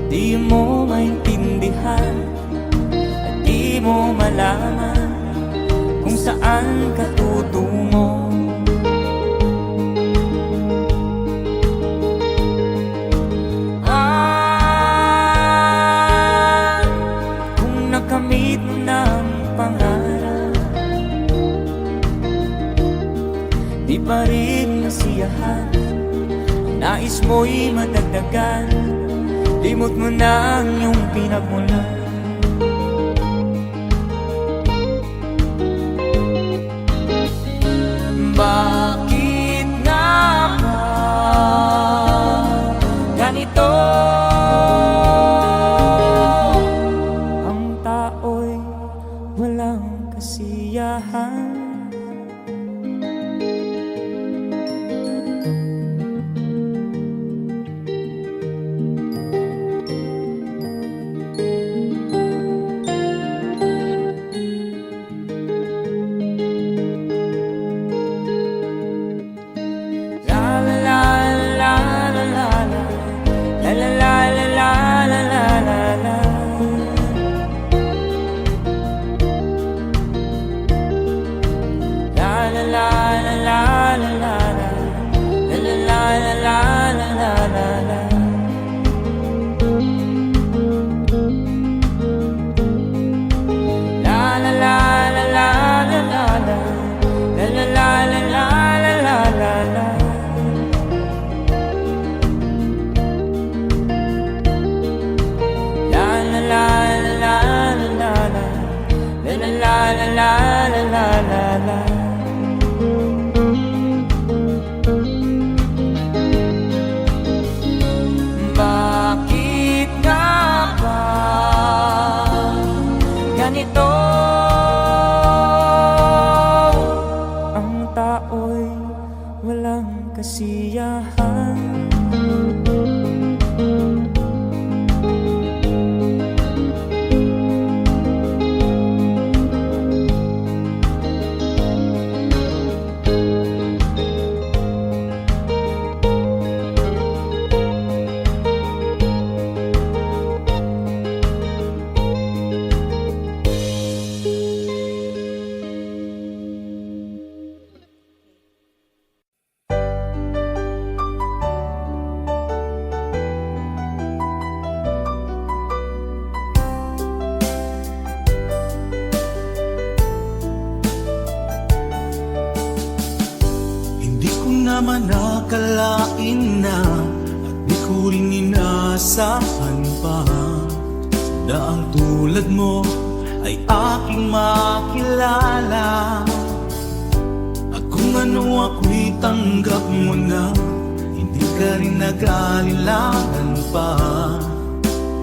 Di mo maintindihan at di mo malaman kung saan ka tutungo. Kung nakamit mo ng pangarap, di pa rin nasiyahan, nais mo'y madagdagan, limot mo na ang iyong pinagmulan. Bakit nga ba ganito? Ang tao'y walang kasiyahan. Bakit nga ba ganito? Ang tao'y walang kasiyahan. Naman nakalain na at di ko rin inaasahan pa na ang tulad mo ay aking makilala. At kung ano ako'y tanggap mo na, hindi ka rin nag-alilangan pa.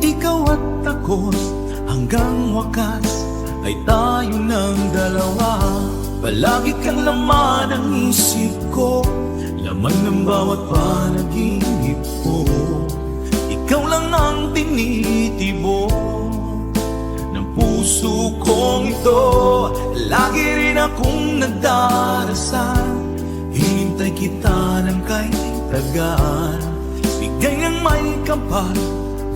Ikaw at ako hanggang wakas ay tayo ng dalawa. Palagi kang laman ng isip ko, laman ng bawat panaginip ko. Ikaw lang ang tinitibok ng puso kong ito. Lagi rin akong nagdarasal, hinintay kita ng kay tagal. Bigay ng may kapal,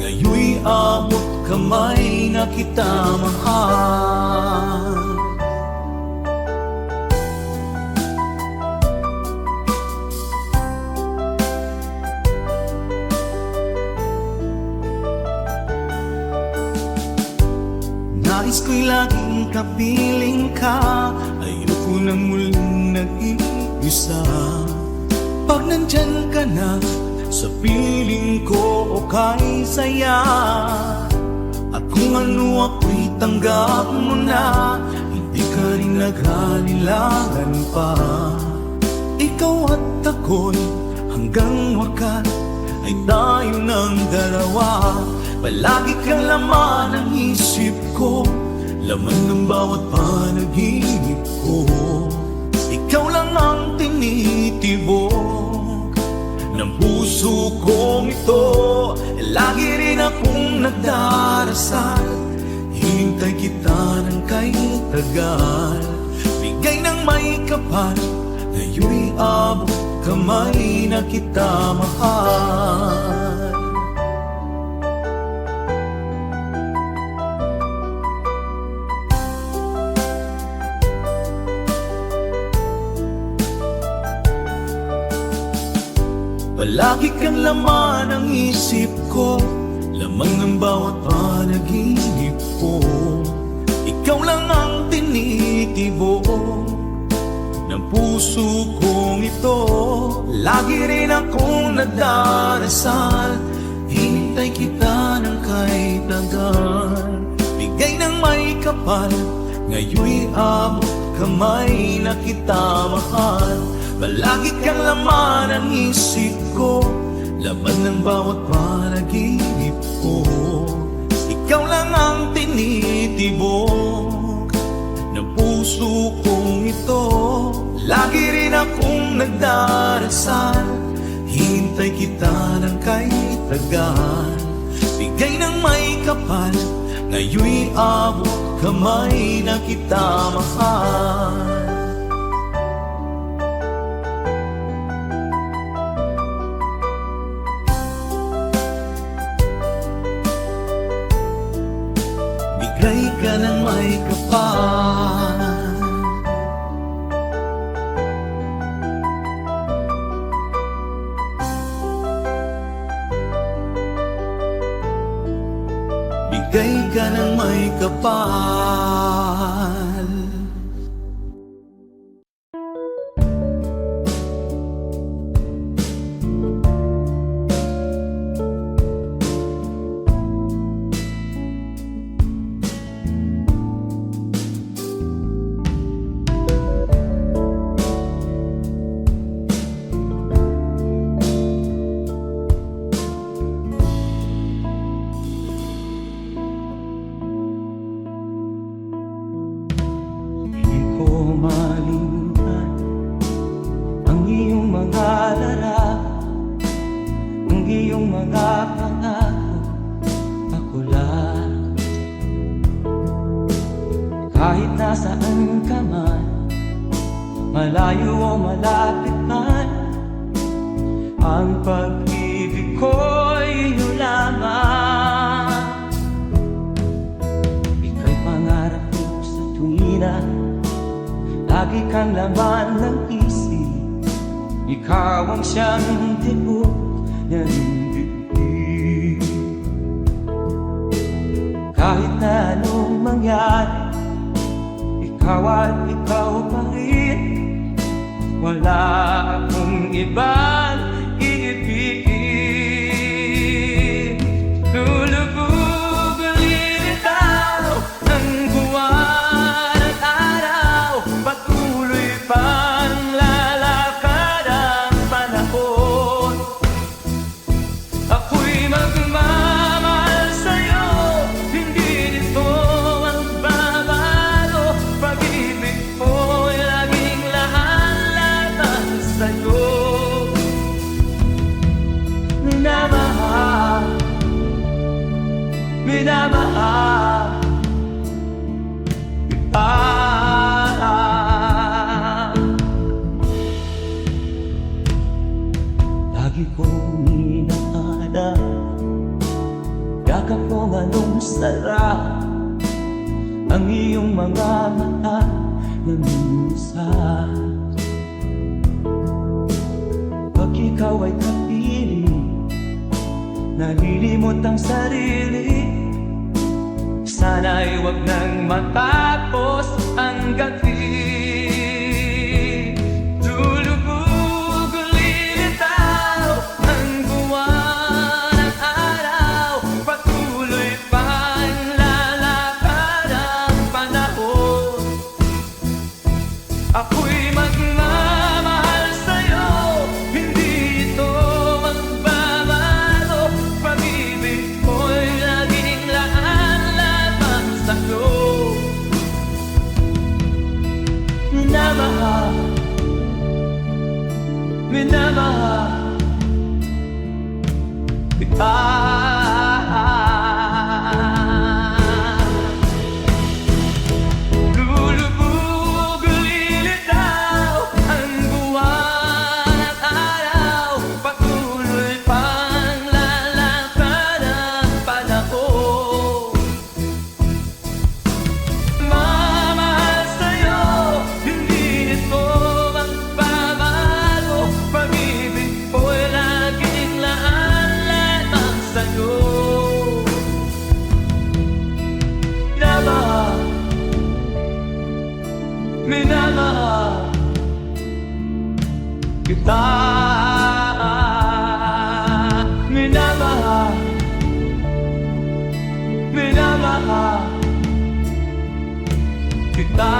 ngayon'y abot kamay na kita mahal. Nais ko'y laging kapiling ka, ayoko nang muling nag-iisa. Pag nandyan ka na, sa piling ko okay saya. At kung ano ako'y tanggap mo na, hindi ka rin naghalilangan pa. Ikaw at ako'y hanggang wakas ay tayo ng dalawa. Palagi kang laman ng isip ko, laman ng bawat panaginip ko. Ikaw lang ang tinitibok ng puso kong ito. Lagi rin akong nagdarasal, hinintay kita ng kay tagal. Bigay ng may kapal, ngayon'y abot kamay na kita mahal. Lagi kang laman ng isip ko, laman ng bawat panaginip ko. Ikaw lang ang tinitibok ng puso kong ito. Lagi rin akong nagdarasal, hinintay kita ng kahit tagal. Bigay ng may kapal, ngayon'y abot kamay na kita mahal. Palagi kang laman ng isip ko, laman ng bawat panaginip ko. Ikaw lang ang tinitibok ng puso kong ito. Lagi rin akong nagdarasal, hintay kita ng kahit tagal. Bigay ng may kapal, ngayon'y abot kamay na kita mahal. Bigay ka ng may kapal, bigay ka ng may kapal. Malimutan ang iyong mga larawan, ang iyong mga pangako, ako lang. Kahit nasaan ka man, malayo o malapit man, ang pag-ibig ko'y iyo lamang. Ika'y pangarap ko sa tuwina, lagi kang laman ng isip. Ikaw ang siyang tibok ng bibig. Kahit na anong mangyari, ikaw at ikaw pa rin. Wala akong ibang iibigin. Lulubog ang lilitaw ng buwan at araw, patuloy pang lalakad ang panahon. Ako'y magmamahal sa'yo, hindi nito magbabago. Pag-ibig ko'y laging lahat-lahat sa'yo. Minamahal, minamahal kita. Lagi kong inahanap, yakap kong anong sarap, ang iyong mga mata na minsan. Pag ikaw ay kapiling, nalilimot ang sarili. Sana'y wag nang matapos ang gabi. Lulubog ang lilitaw ang buwan at araw, patuloy pang lalakad ang panahon. Ako'y magmamahal sa'yo, hindi ito magbabago. Pag-ibig ko'y laging lahat-lahat sa'yo. Minamahal, minamahal kita. Lulubog ang lilitaw ang buwan at araw, patuloy pang lalakad ang panahon. Mamahal sa'yo, hindi ito magbabago. Pag-ibig ko'y laging kita.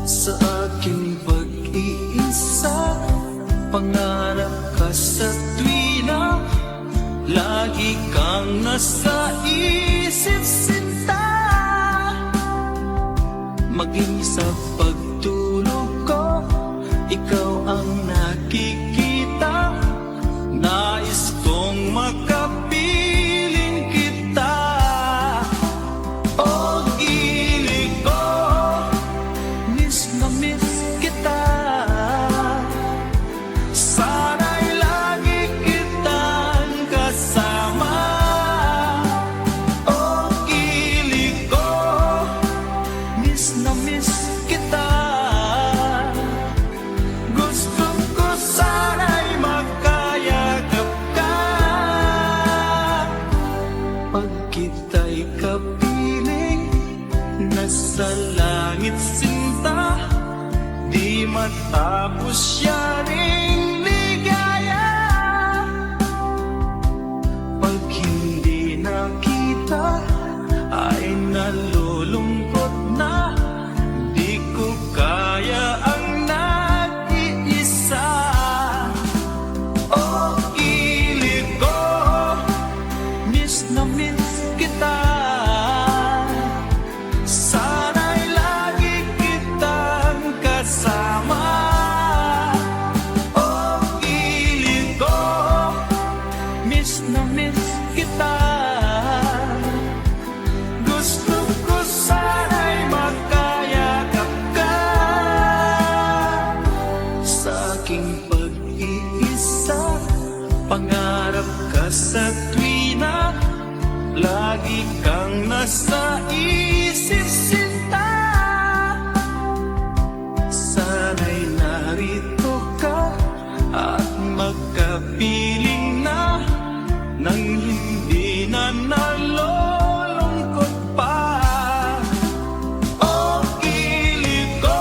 Sa aking pag-iisa, pangarap ka sa tuwina, lagi kang nasa isip sinta. Maging sa pagtulog ko, ikaw ang nakikita. Nais kong makapiling kita. O ilig ko, miss na miss kita. Sana'y lagi kitang kasama. O ilig ko, miss na miss kita. Gusto ko sana'y makayagap ka. Pag kita'y kapiling, nasa langit sinta, di matapos yaring ligaya. Pag hindi nakita, ay nalulungkot na. Di ko kaya ang nag-iisa. O ilig ko, miss na miss kita. Sana'y lagi kitang kasama. O ilig ko, miss na miss kita. Gusto ko sana'y makayakap ka. Sa aking pag-iisa, pangarap ka sa tuwina, lagi kang nasa isip sinta. Sana'y narito ka at magkapiling na, nang hindi na nalulungkot pa. O ilig ko,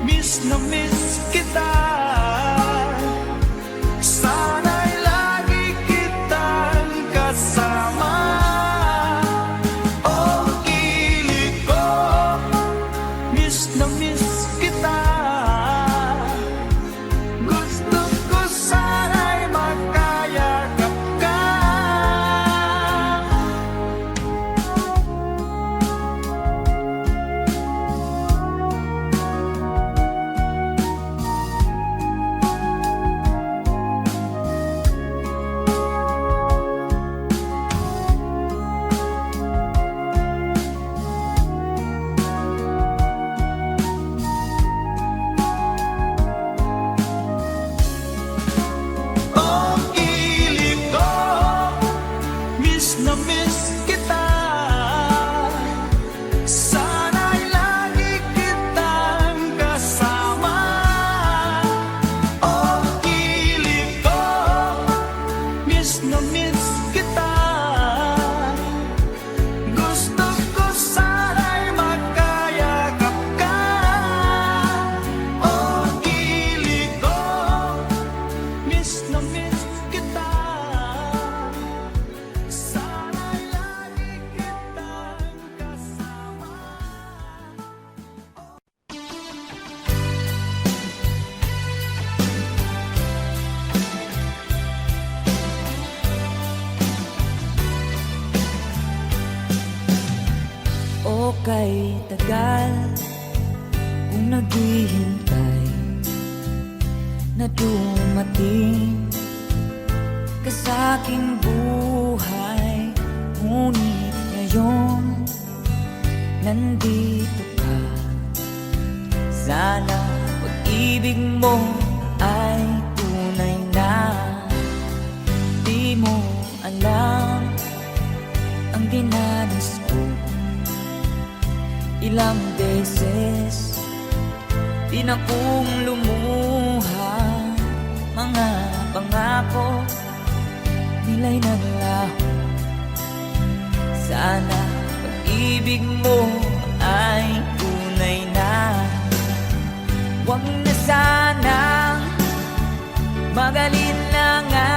miss na miss kita. Sana'y lagi kitang kasama. O ilig ko, miss na miss kita. Gusto ko sana'y makayakap ka. O ilig ko, miss na miss kita. Sana'y lagi kitang kasama. O ilig ko, miss na miss kita. Gusto ko sana'y makayakap ka. O ilig ko, miss na miss kita. Sana'y lagi kitang kasama. O kay tagal kung naghihintay na dumating ka sa aking buhay. Ngunit ngayon nandito ka. Sana pag-ibig mo ay tunay na, di alam ang dinanas ko. Ilang beses di na kong lumuha, mga pangako nila'y naglaho. Sana pag-ibig mo ay tunay na. Huwag na sanang magalit na nga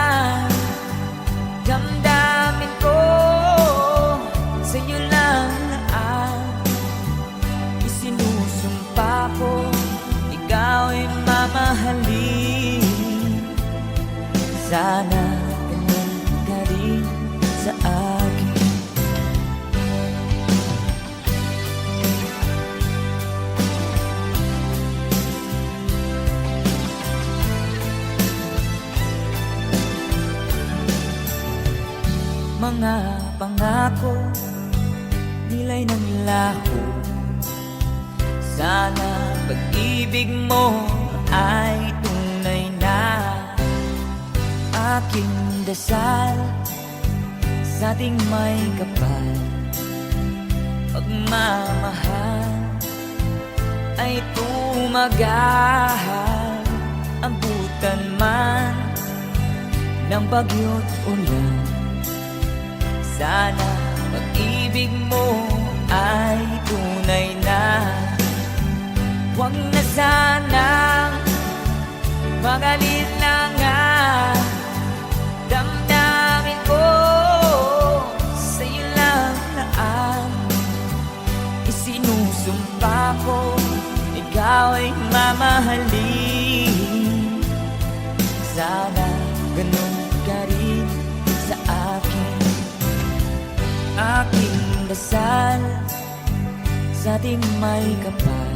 damdamin ko. Sa'yo lang ang isinusumpa ko, ikaw ay mamahalin. Sana ganun ka rin sa akin. Mga pangako nila'y naglaho. Sana pag-ibig mo ay tunay na. Aking dasal sa ating may kapal, pagmamahal ay tumagahal. Ambutan man ng bagyo't ulan, sana pag-ibig mo ay tunay na. Huwag na sanang magalit na nga damdamin ko. Sa'yo lang na ang isinusumpa ko, ikaw ay mamahalin. Sana ganun ka rin sa akin. Aking dasal sa ating may kapal,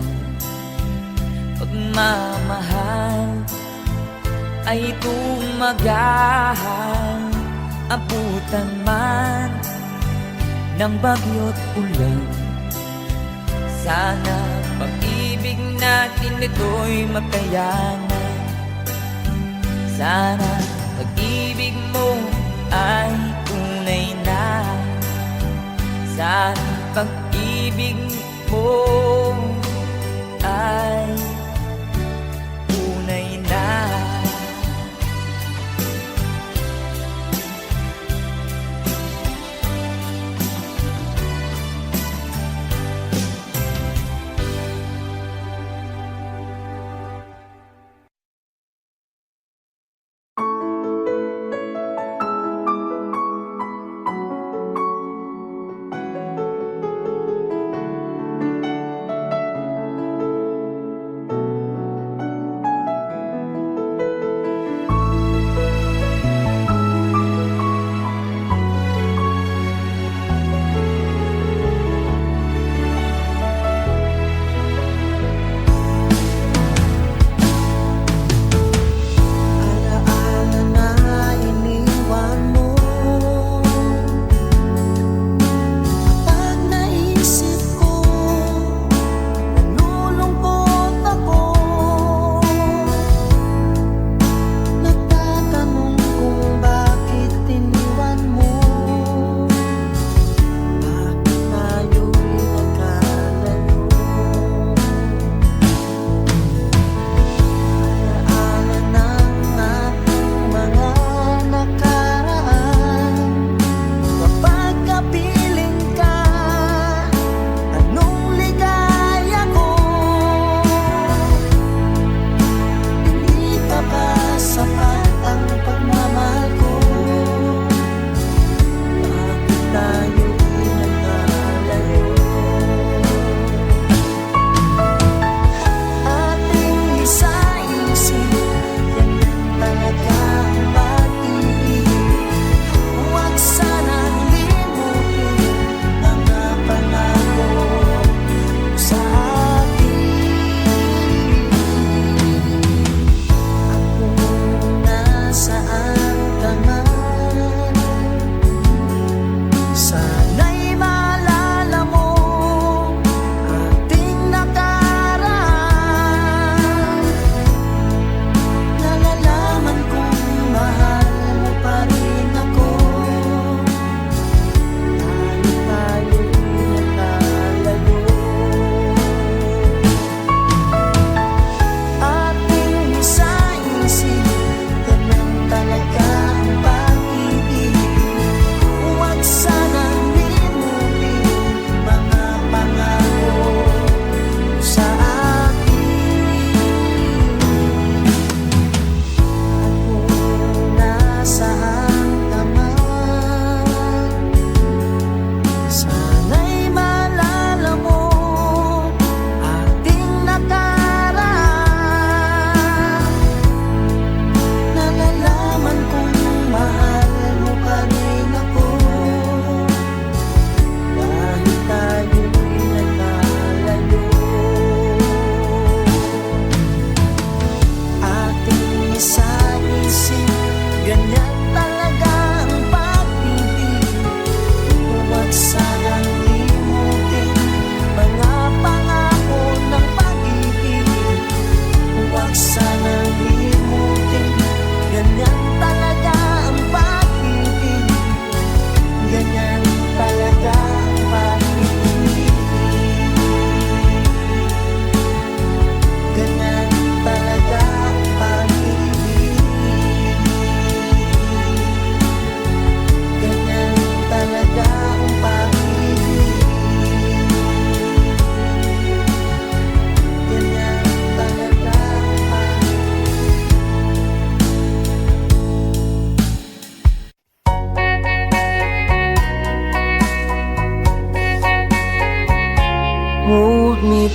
pagmamahal ay tumagahal. Abutan man ng bagyo't ulan, sana pag-ibig natin ito'y makayanan. Sana pag-ibig mo ay tunay na. Sana pag-ibig mo ay tunay na.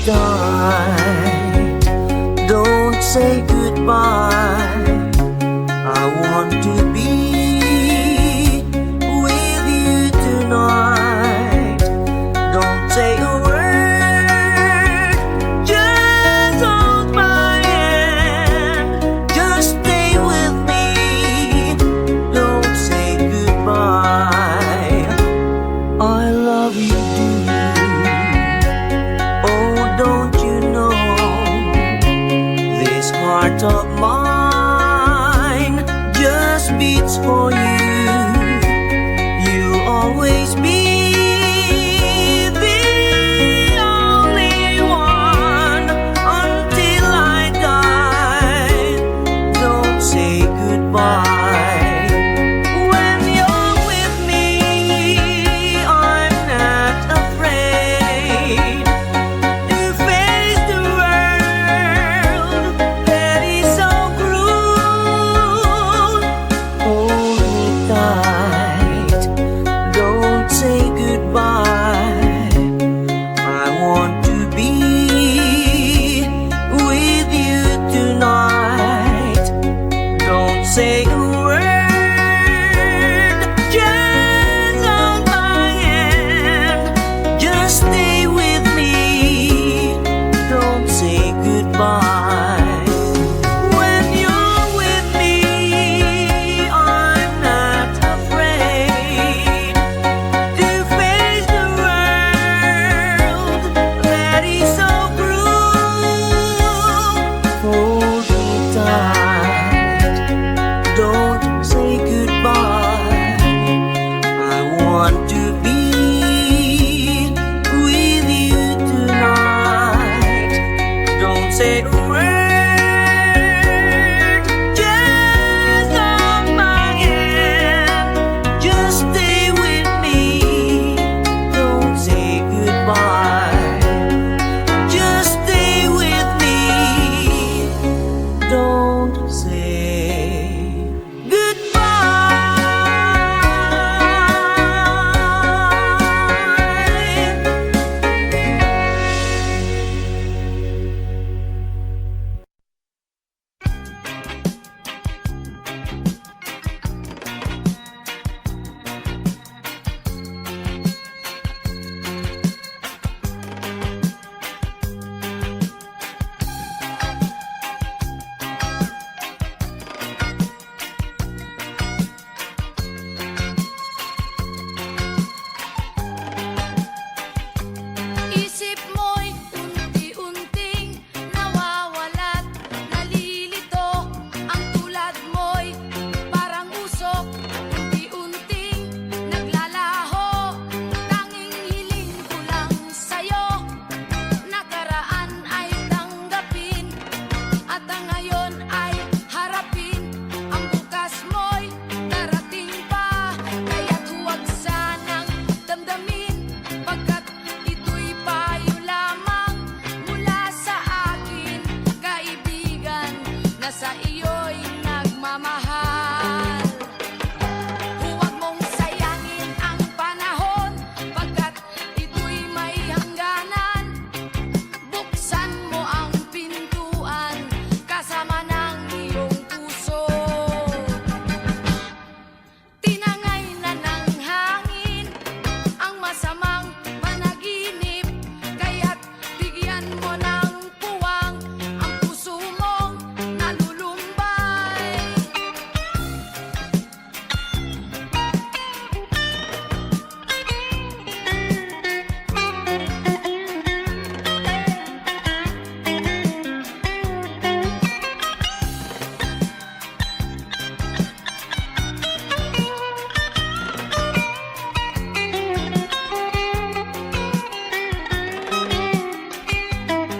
tight. Don't say goodbye. I want to be with you tonight. Don't say a word, just hold my hand. Just stay with me. Don't say goodbye. I love you, do. Oh, don't you know this heart of mine just beats for you. You'll always be the only one until I die. Don't say goodbye. When you're with me, I'm not afraid to face the world that is so cruel. Hold me tight, don't say goodbye. I want to be with you tonight. Don't say a word, just hold my hand. Just stay with me, don't say goodbye. When you're with me, I'm not afraid to face the world that is so cruel. Hold me tight, don't say goodbye. I want to be with you tonight. Don't say a word, just hold my hand. Just stay with me, don't say goodbye. Just stay with me, don't say goodbye. Isip mo'y unti-unting nawawalat, nalilito. Ang tulad mo'y parang usok, unti-unting naglalaho. Tanging hiling ko lang sa'yo, nakaraan ay tanggapin, at ang ngayon ay harapin. Ang bukas mo'y darating pa, kaya't huwag sanang damdamin, pagkat ito'y payo lamang mula sa akin, kaibigan, na sa iyo'y nagmamahal. Huwag mong sayangin ang panahon, pagkat ito'y may hangganan. Buksan mo ang pintuan, kasama ng iyong puso. Tinangay na ng hangin ang masamang panaginip, kaya't bigyan mo ng puwang ang puso mong nalulumbay.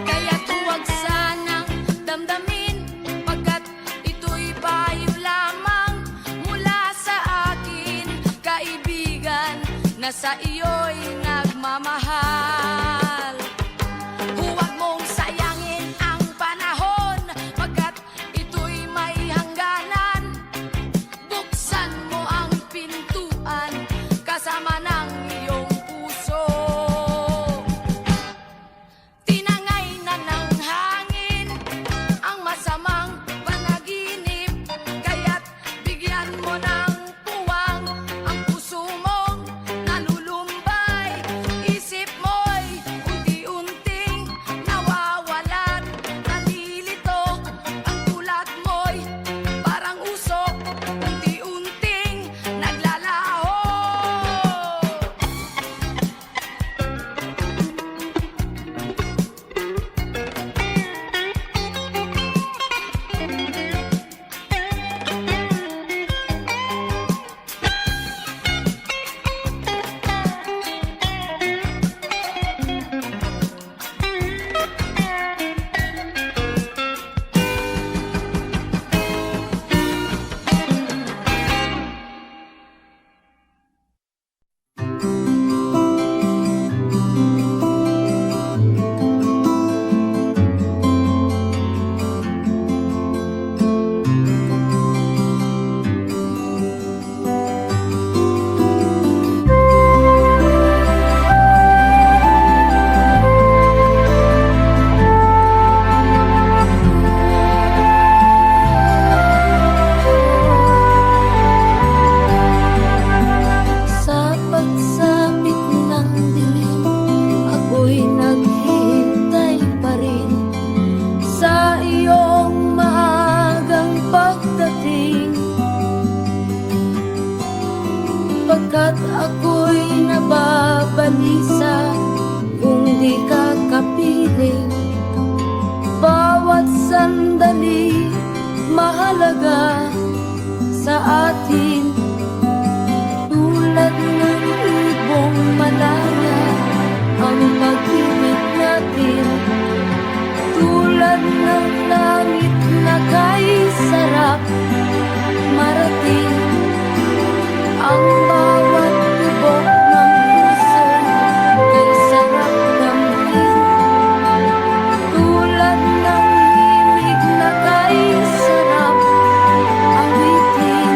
Kaya't huwag sanang damdamin, pagkat ito'y payo lamang mula sa akin, kaibigan, na sa iyo'y nagmamahal. Huwag mong sayangin ang panahon, pagkat ito'y may hangganan. Buksan mo ang pintuan, kasama ng iyong puso. Tinangay bulaga sa atin. Tulad ng ibong malaya ang pag-ibig natin. Tulad ng langit na kay sarap marating. Ang bawat tibok ng puso kay sarap damhin. Tulad ng himig na kay sarap awitin.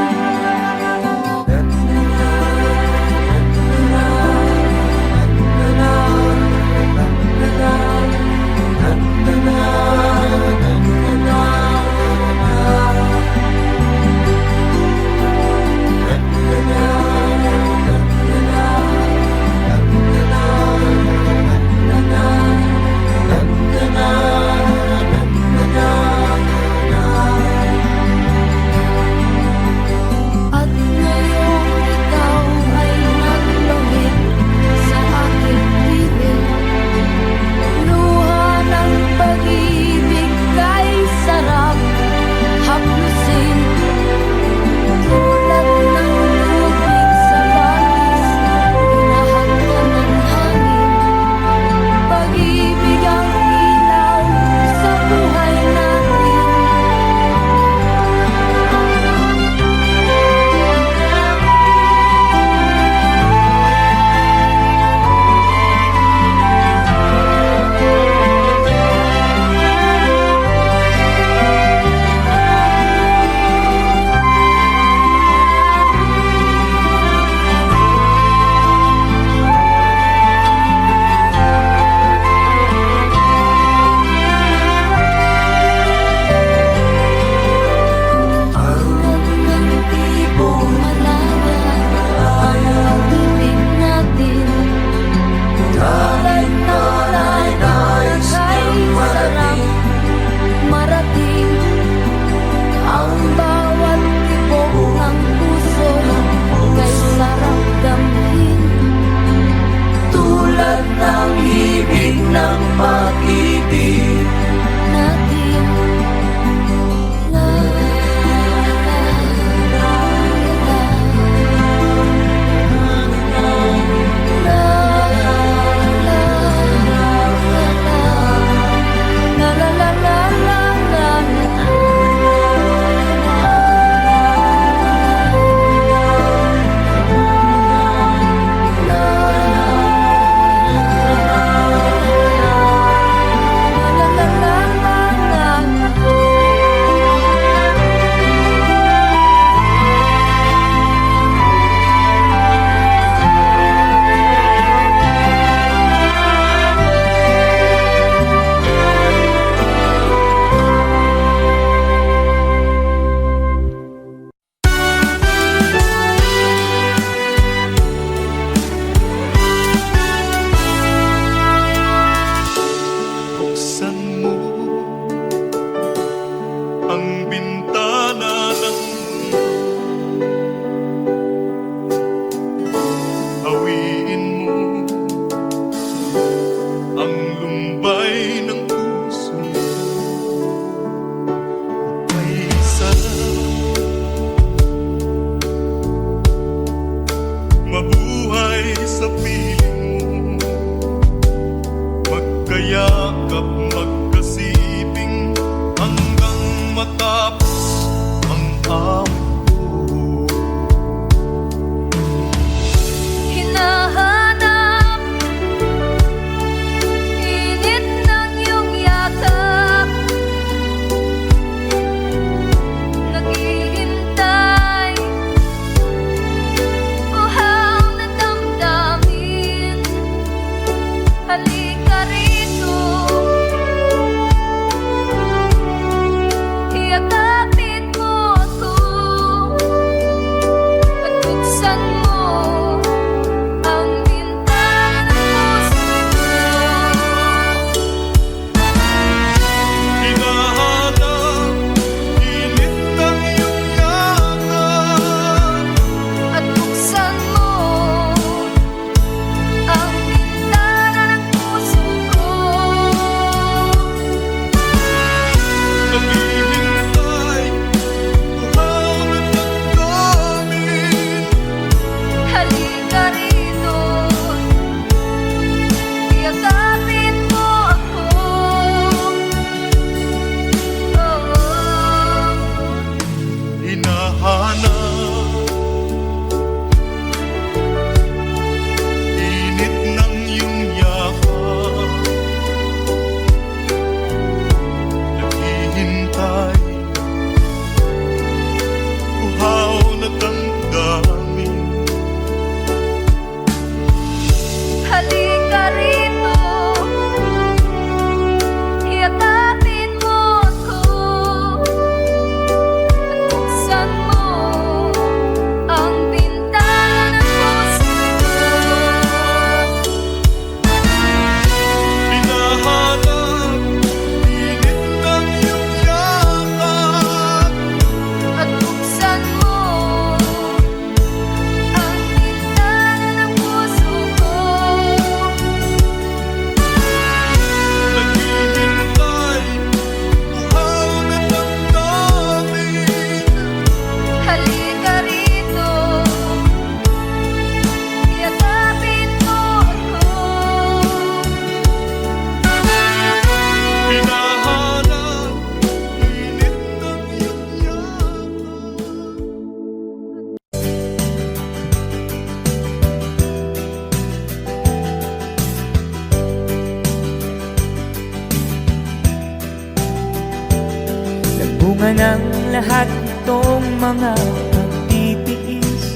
Bunga ng lahat itong mga pagtitiis.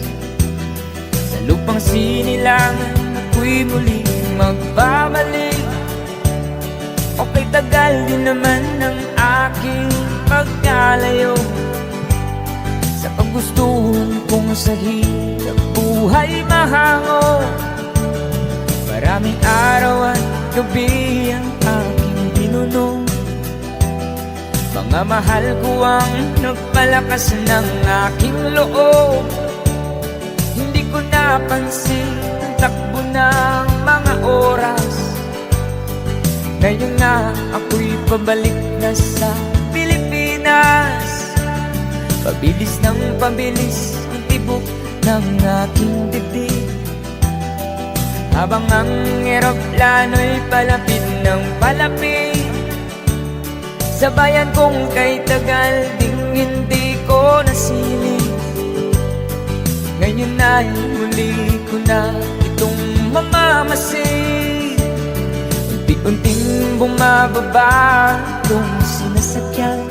Sa lupang sinilangan ako'y muling magbabalik. Okay, tagal din naman ng aking pagkalayo sa kagustuhan kong sa hirap buhay mahango. Maraming araw at gabi ang aking tinunong. Mga mahal ko ang nagpalakas ng aking loob. Hindi ko napansin ang takbo ng mga oras. Ngayon nga ako'y pabalik na sa Pilipinas. Pabilis ng pabilis ang tibok ng aking dibdib, habang ang eroplano'y palapit ng palapit sa bayan kong kay tagal ding hindi ko nasilip. Ngayon ay muli ko na itong mamamasid. Unti-unting bumababa itong sinasakyan.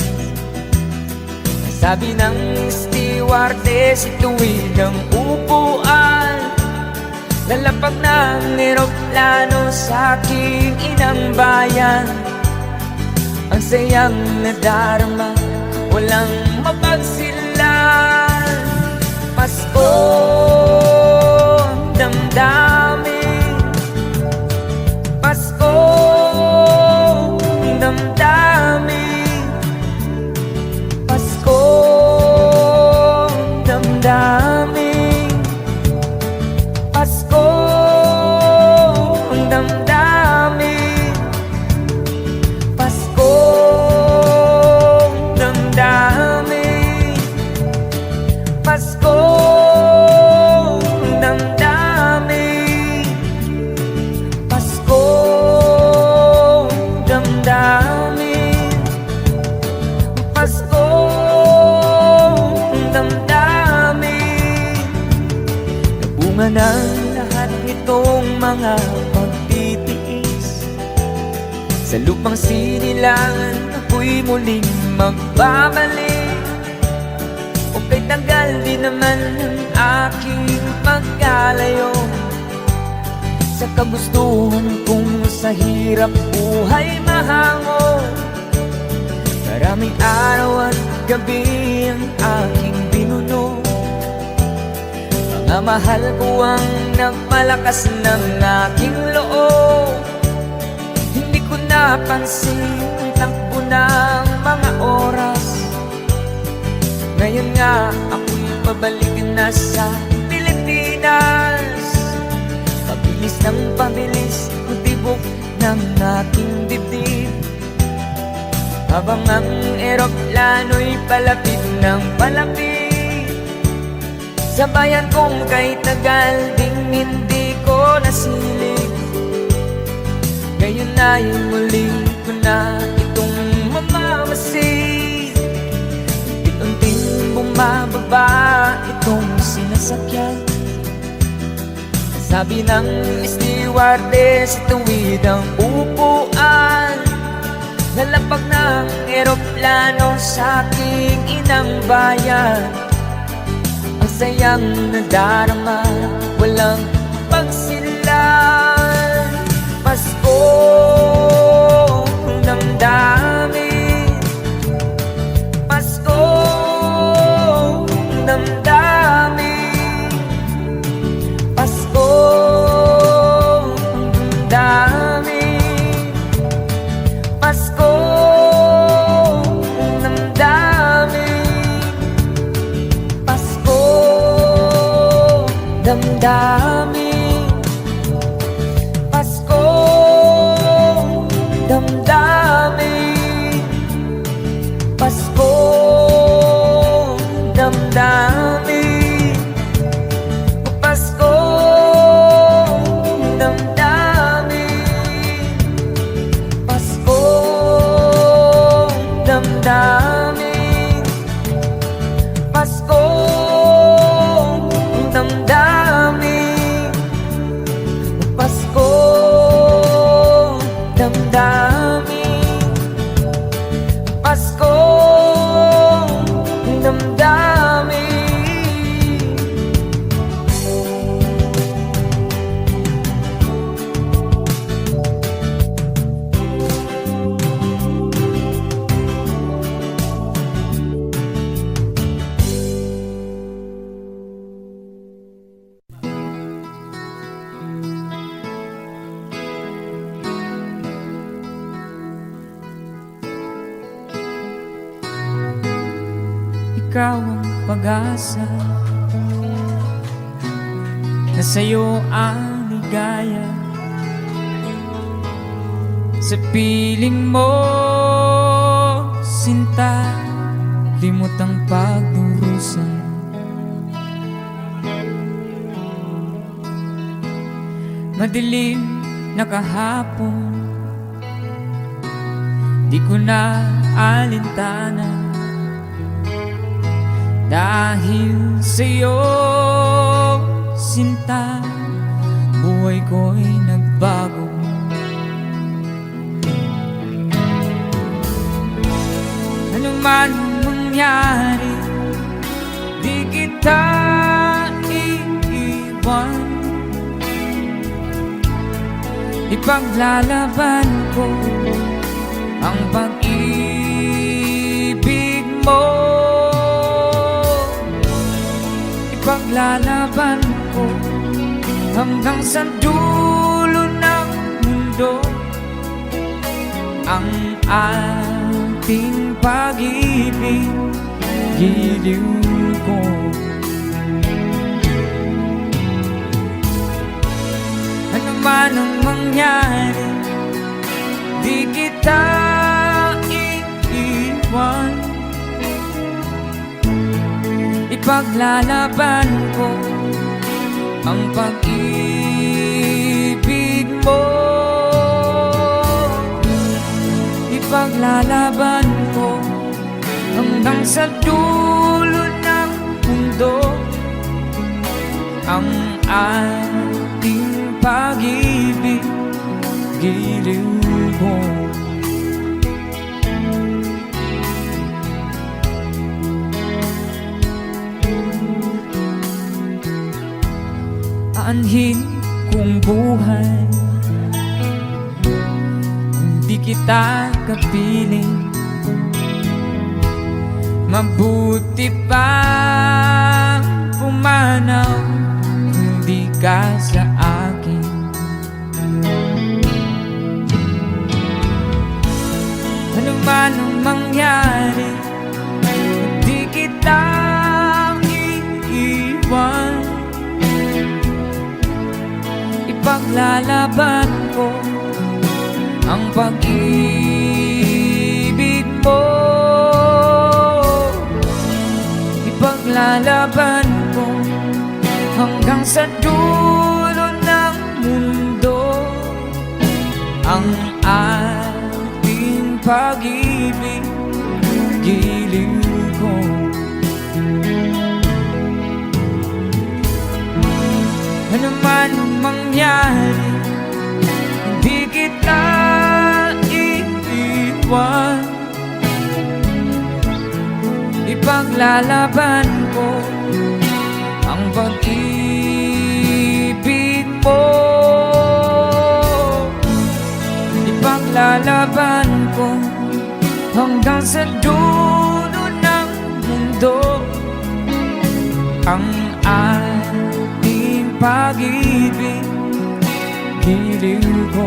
Sabi ng stewardess, ituwid ang upuan. Lalapag ng eroplano sa aking inang bayan. Ang sayang nadarama, walang mapagsilan. Pasko ang damdamin, Pasko ang damdamin, Pasko ang damdamin, Pasko ang damdamin, Pasko ang damdamin, Pasko ang damdamin, Pasko ang damdamin, Pasko ang damdamin. Nabunga ng lahat nitong mga pagtitiis. Sa lupang sinilangan ako'y muling magbabalik. O kay tagal din naman ng aking pagkalayo sa kagustuhan kong sa hirap buhay mahango. Maraming araw at gabi ang aking binuno. Mga mahal ko ang nagpalakas ng aking loob. Hindi ko napansin ang takbo ng mga oras. Ngayon nga ako'y pabalik na sa Pilipinas. Pabilis ng pabilis ang tibok ng aking dibdib, habang ang eroplano'y palapit ng palapit sa bayan kong kay tagal ding hindi ko nasilip. Ngayon ay muli ko na itong mamamasid. Unti-unting bumababa itong sinasakyan. Sabi ng stewardess, ituwid ang upuan. Lalapag ng eroplano sa aking inang bayan. Ang sayang nadarama, walang pagsilan. Pasko ang damdamin, Pasko ang damdamin, Pasko ang damdamin, Pasko ang damdamin, Pasko damdamin, Pasko damdamin, Pasko damdamin, Pasko damdamin, Pasko damdamin, Pasko damdamin, Pasko damdamin, Pasko ikaw ang pag-asa, na sa'yo ang ligaya. Sa piling mo, sinta, limot ang pagdurusa. Madilim na kahapon, di ko na alintana, dahil sa'yo, sinta, buhay ko'y nagbago. Ano man mangyari, di kita iiwan. Ipaglalaban ko ang pag-ibig mo. Ipaglalaban ko hanggang sa dulo ng mundo ang ating pag-ibig, giliw ko. Ano man ang mangyari, di kita iiwan. Ipaglalaban ko ang pag-ibig mo. Ipaglalaban ko hanggang sa dulo ng mundo ang ating pag-ibig, giliw ko. Aanhin kong buhay kung di kita kapiling. Mabuti pa pumanaw kung di ka sa akin. Ano man ang mangyari, di kita iiwan. Ipaglalaban ko ang pag-ibig mo. Ipaglalaban ko hanggang sa dulo ng mundo ang ating pag-ibig, giliw ko. Ano man ang mangyari, hindi kita iiwan. Ipaglalaban ko ang pag-ibig mo. Ipaglalaban ko hanggang sa dulo ng mundo ang ating pag-ibig, giliw ko.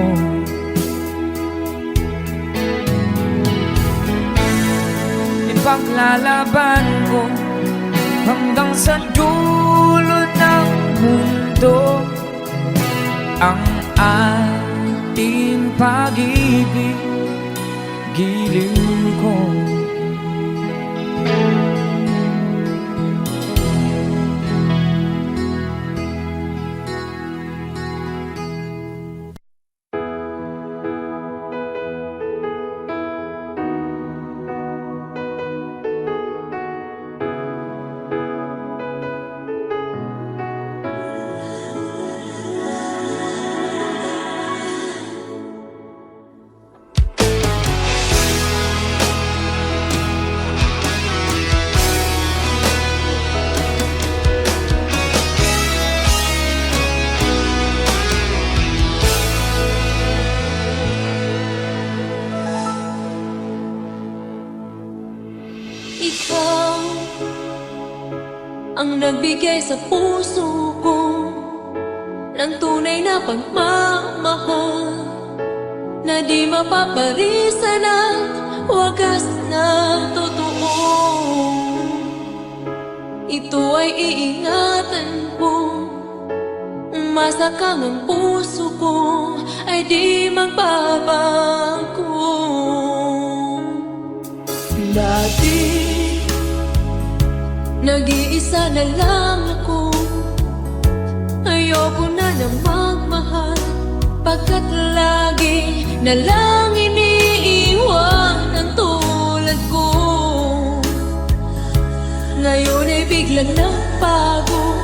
Ipaglalaban ko hanggang sa dulo ng mundo ang ating pag-ibig, giliw ko. Ikaw ang nagbigay sa puso ko ng tunay na pagmamahal na di mapaparisan at wagas na totoo. iingatan ko. Masakang ang puso ko ay di magbabago. Dati, nag-iisa na lang ako. Ayoko na nang magmahal, pagkat lagi na lang iniiwan ang tulad ko. Ngayon ay biglang nagbago,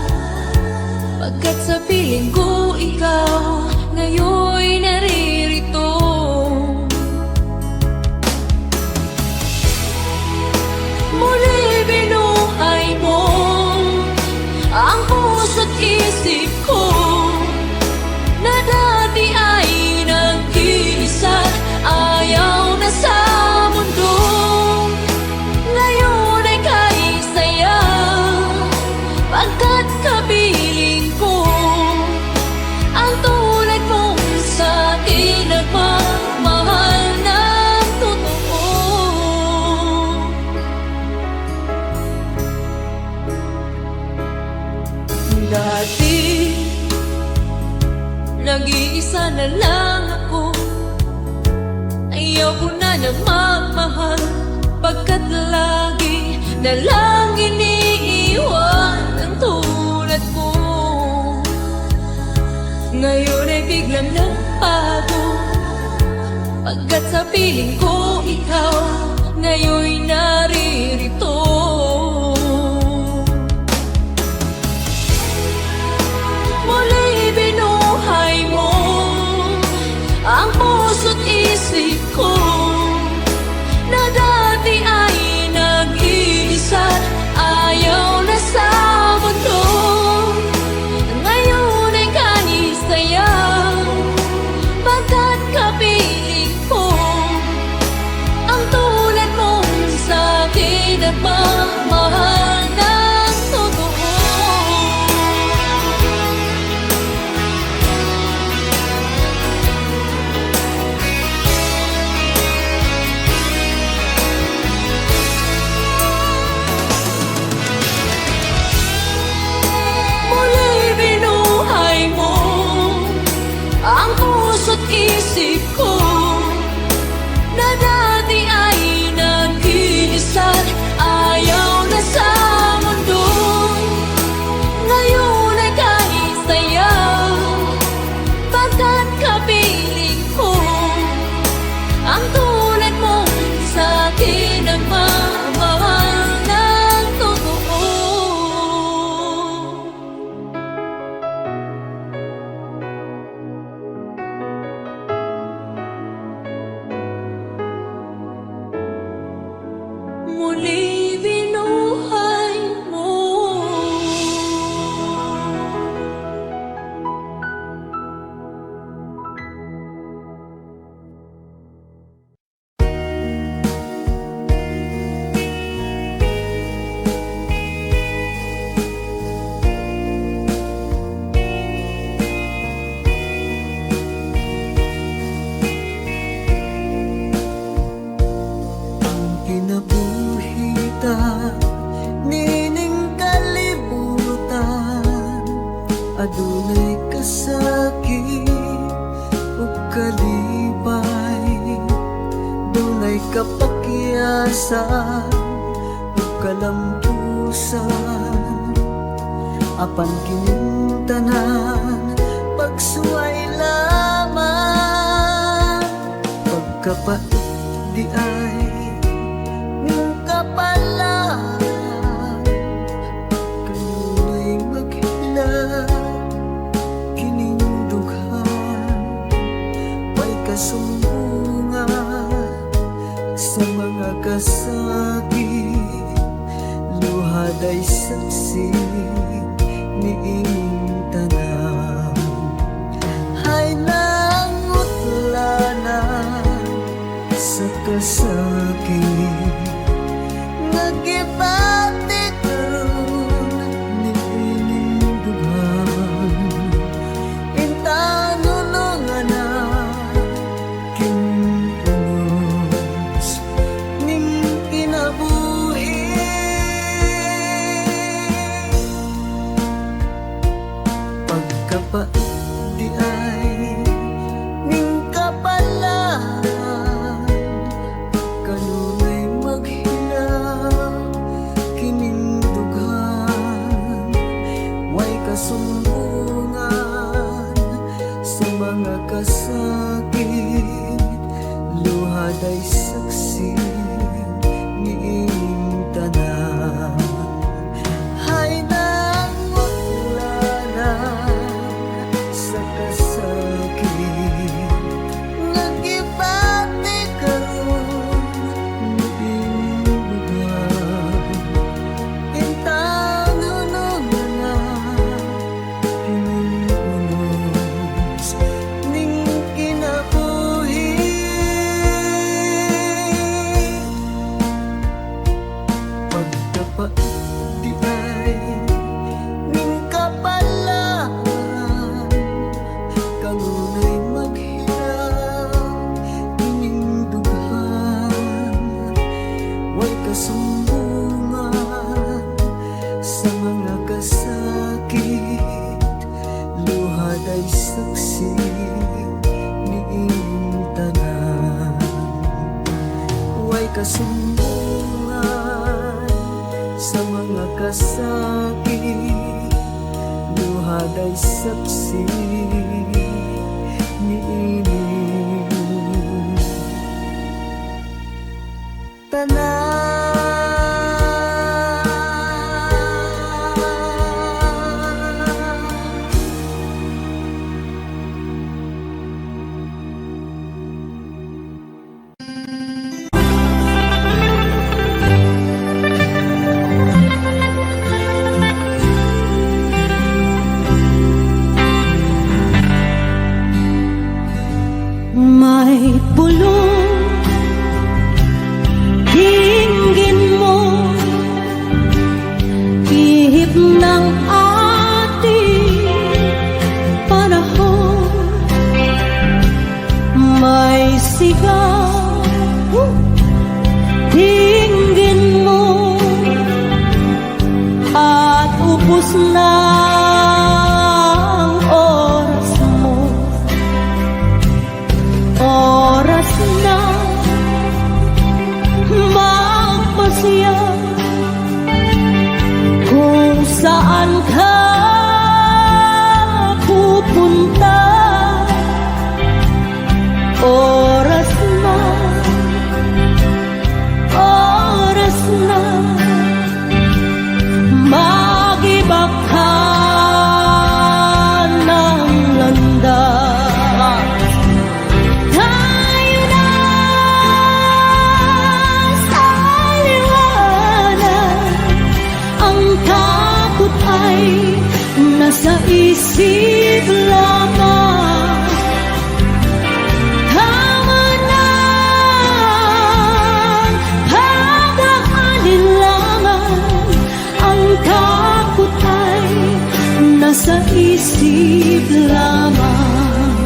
pagkat sa piling ko ikaw ngayon'y naririto. Muli binuhay mo ang puso't isip ko, na dati ay nag-iisa't ayaw na sa mundo. Ngayon ay kahit saya, pagkat kapiling ko ang tulad mong sa'kin nagmamahal ng totoo. Dati, nag-iisa na lang ako. Ayaw ko na nang magmahal, pagkat lagi na lang iniiwan ang tulad ko. Ngayon ay biglang nagbago, pagkat sa piling ko ikaw ngayon'y naririto. Muli binuhay mo ang puso't isip ko, na dati ay nag-iisa't ayaw na sa mundo. Ngayon ay kahit saya, pagkat kapiling ko ang tulad mong sa'kin at magmahal ng totoo. Muli binuhay mo ang puso't isip ko, na dati ay nag-iisa't ayaw na sa mundo. Ngayon ay kahit saya, pagkat kapiling ko ang tulad mong sa'kin nagmamahal ng totoo. Muli binuhay mo. Kinabuhita, nining kalibutan, adunay kasakit o kalibay, dunay kapakyasan o kalampusan, apan kining tanan pagsuway lamang, pagkapait di ay ng kapalan, kanunay maghilak kining dughan, may kasumbungan sa mga kasakit, luhad ay saksi niing tanan, ay nangutlanan sa kasakit, nagibati karon ni ining dughan, intanunong anak kinunos ning kinabuhi. kasumbungan sa mga kasakit, luhad ay saksi ni inyong tanan. Huwag kasumbungan sa mga kasakit, luhad ay saksi ni inyong tanan. May pulong dinggin mo, ihip ng ating panahon. May sigaw, dinggin mo, at ubos na ang oras mo. Oras na magpasya kung saan ka pupunta. Oras na mag-iba ka ng landas. Tayo na sa liwanag, ang takot ay nasa isip lamang. Tama na pag-aalinlangan, ang takot ay nasa isip lamang.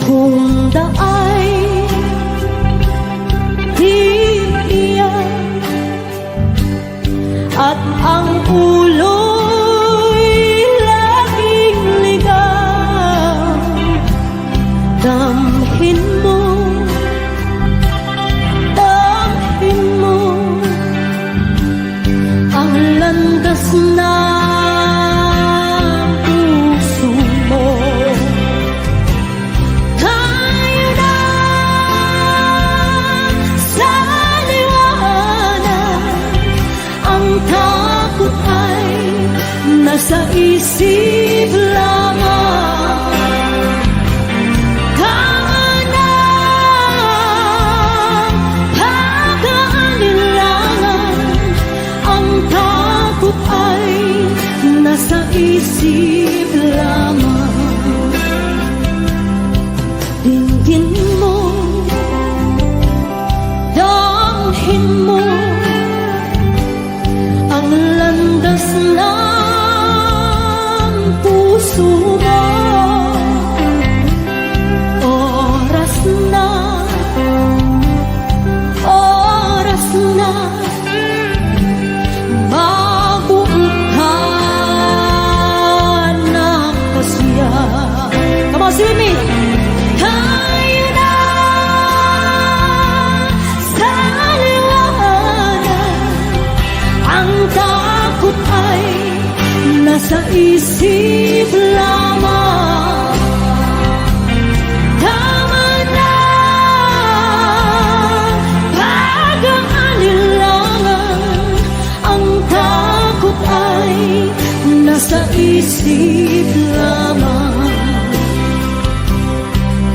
Kung daay iiyak at ang ulo'y laging ligaw, damhin mo ang landas ng puso mo. Tayo na sa liwanag, ang takot ay nasa isip lamang. Tama na pag-aalinlangan, ang takot ay nasa isip lamang. Dinggin mo, damhin mo ang landas ng puso mo. Oras na mabuo ka ng pasya. Come on, sing me! Tayo na sa liwanag, ang takot ay nasa isip lamang. Tama na pag-aalinlangan, ang takot ay nasa isip lamang.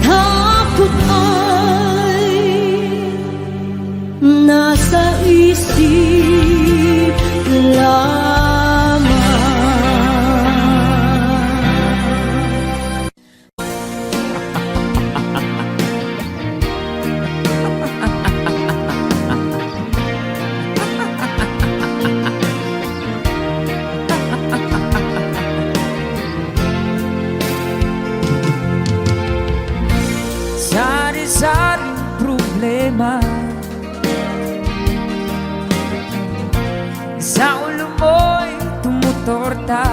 Takot ay nasa isip lamang. torta.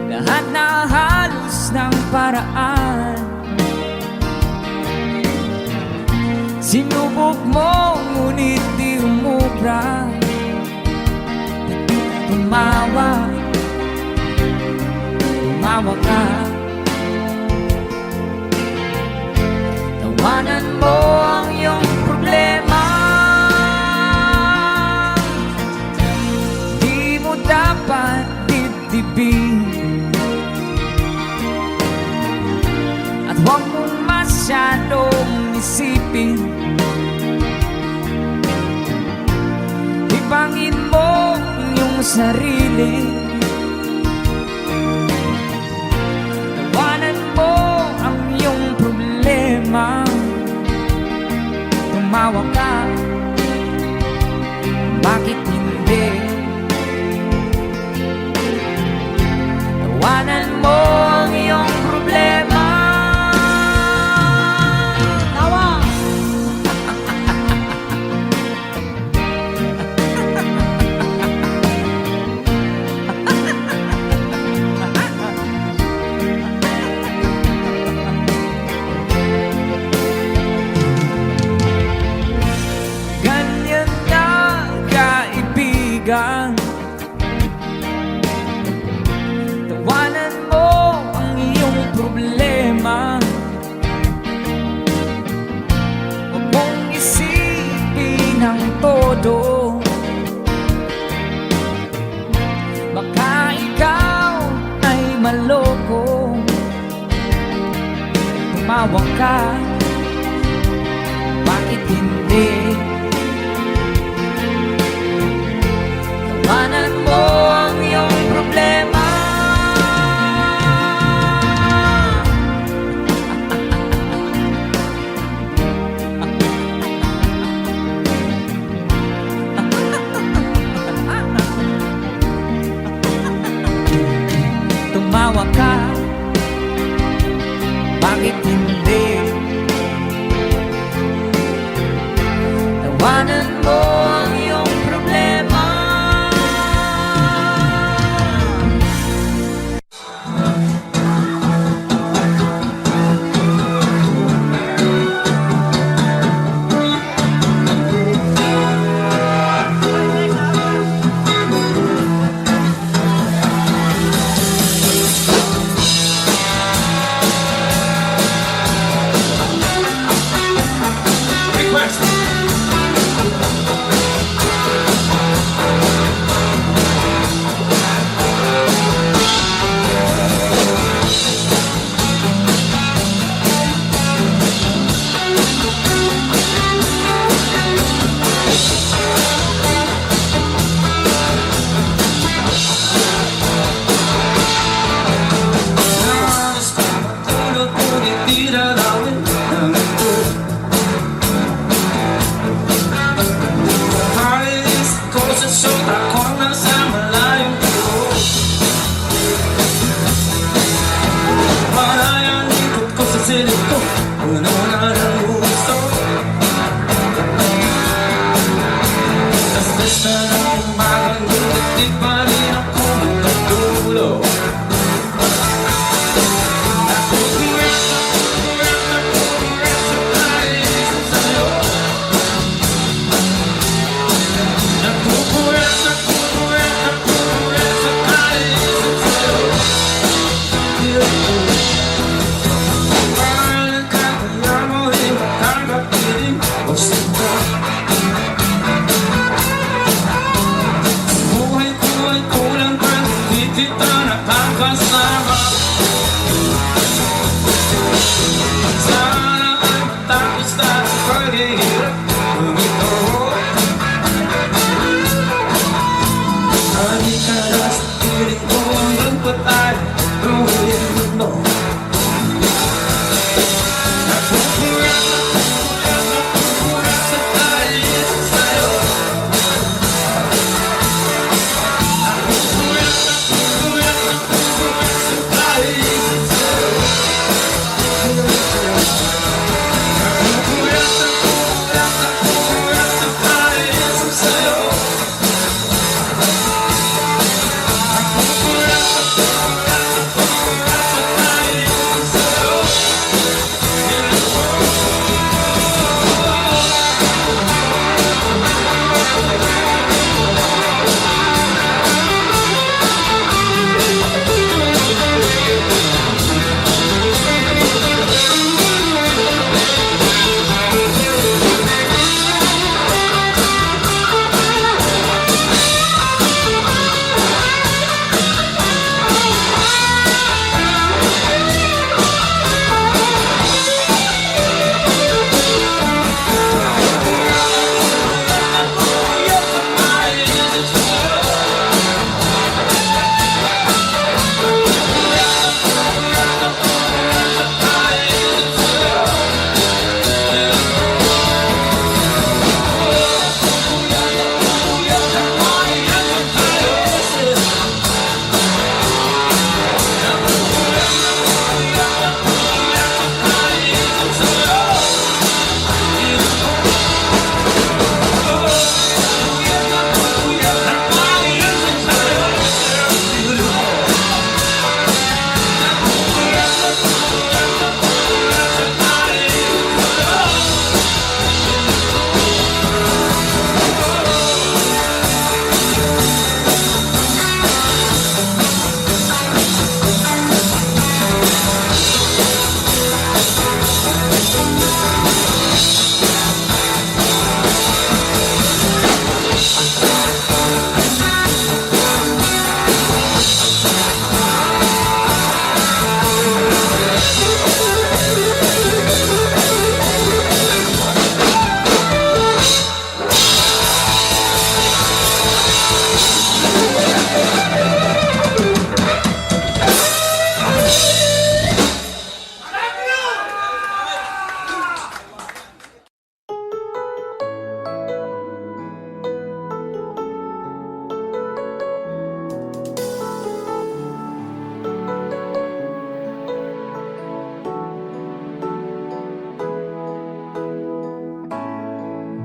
Lahat na halos ng paraan sinubok mo, ngunit di umubra. Tumawa, tumawa ka. Tawanan mo ang iyong problema. Di mo dapat dibdibin, at huwag mong masyadong isipin. Ibangin mo ang iyong sarili. Tawanan mo ang iyong problema. Tumawa ka, bakit hindi? Tawanan mo ang iyong problema. Tawa! Ganyan na kaibigan. Tawanan mo ang iyong problema. Huwag mong isipin ang todo. Baka ikaw ay maloko. Tumawa ka, bakit hindi? Tawanan mo ang iyong problema. Tumawa ka, bakit hindi? Tawanan mo ang iyong problema.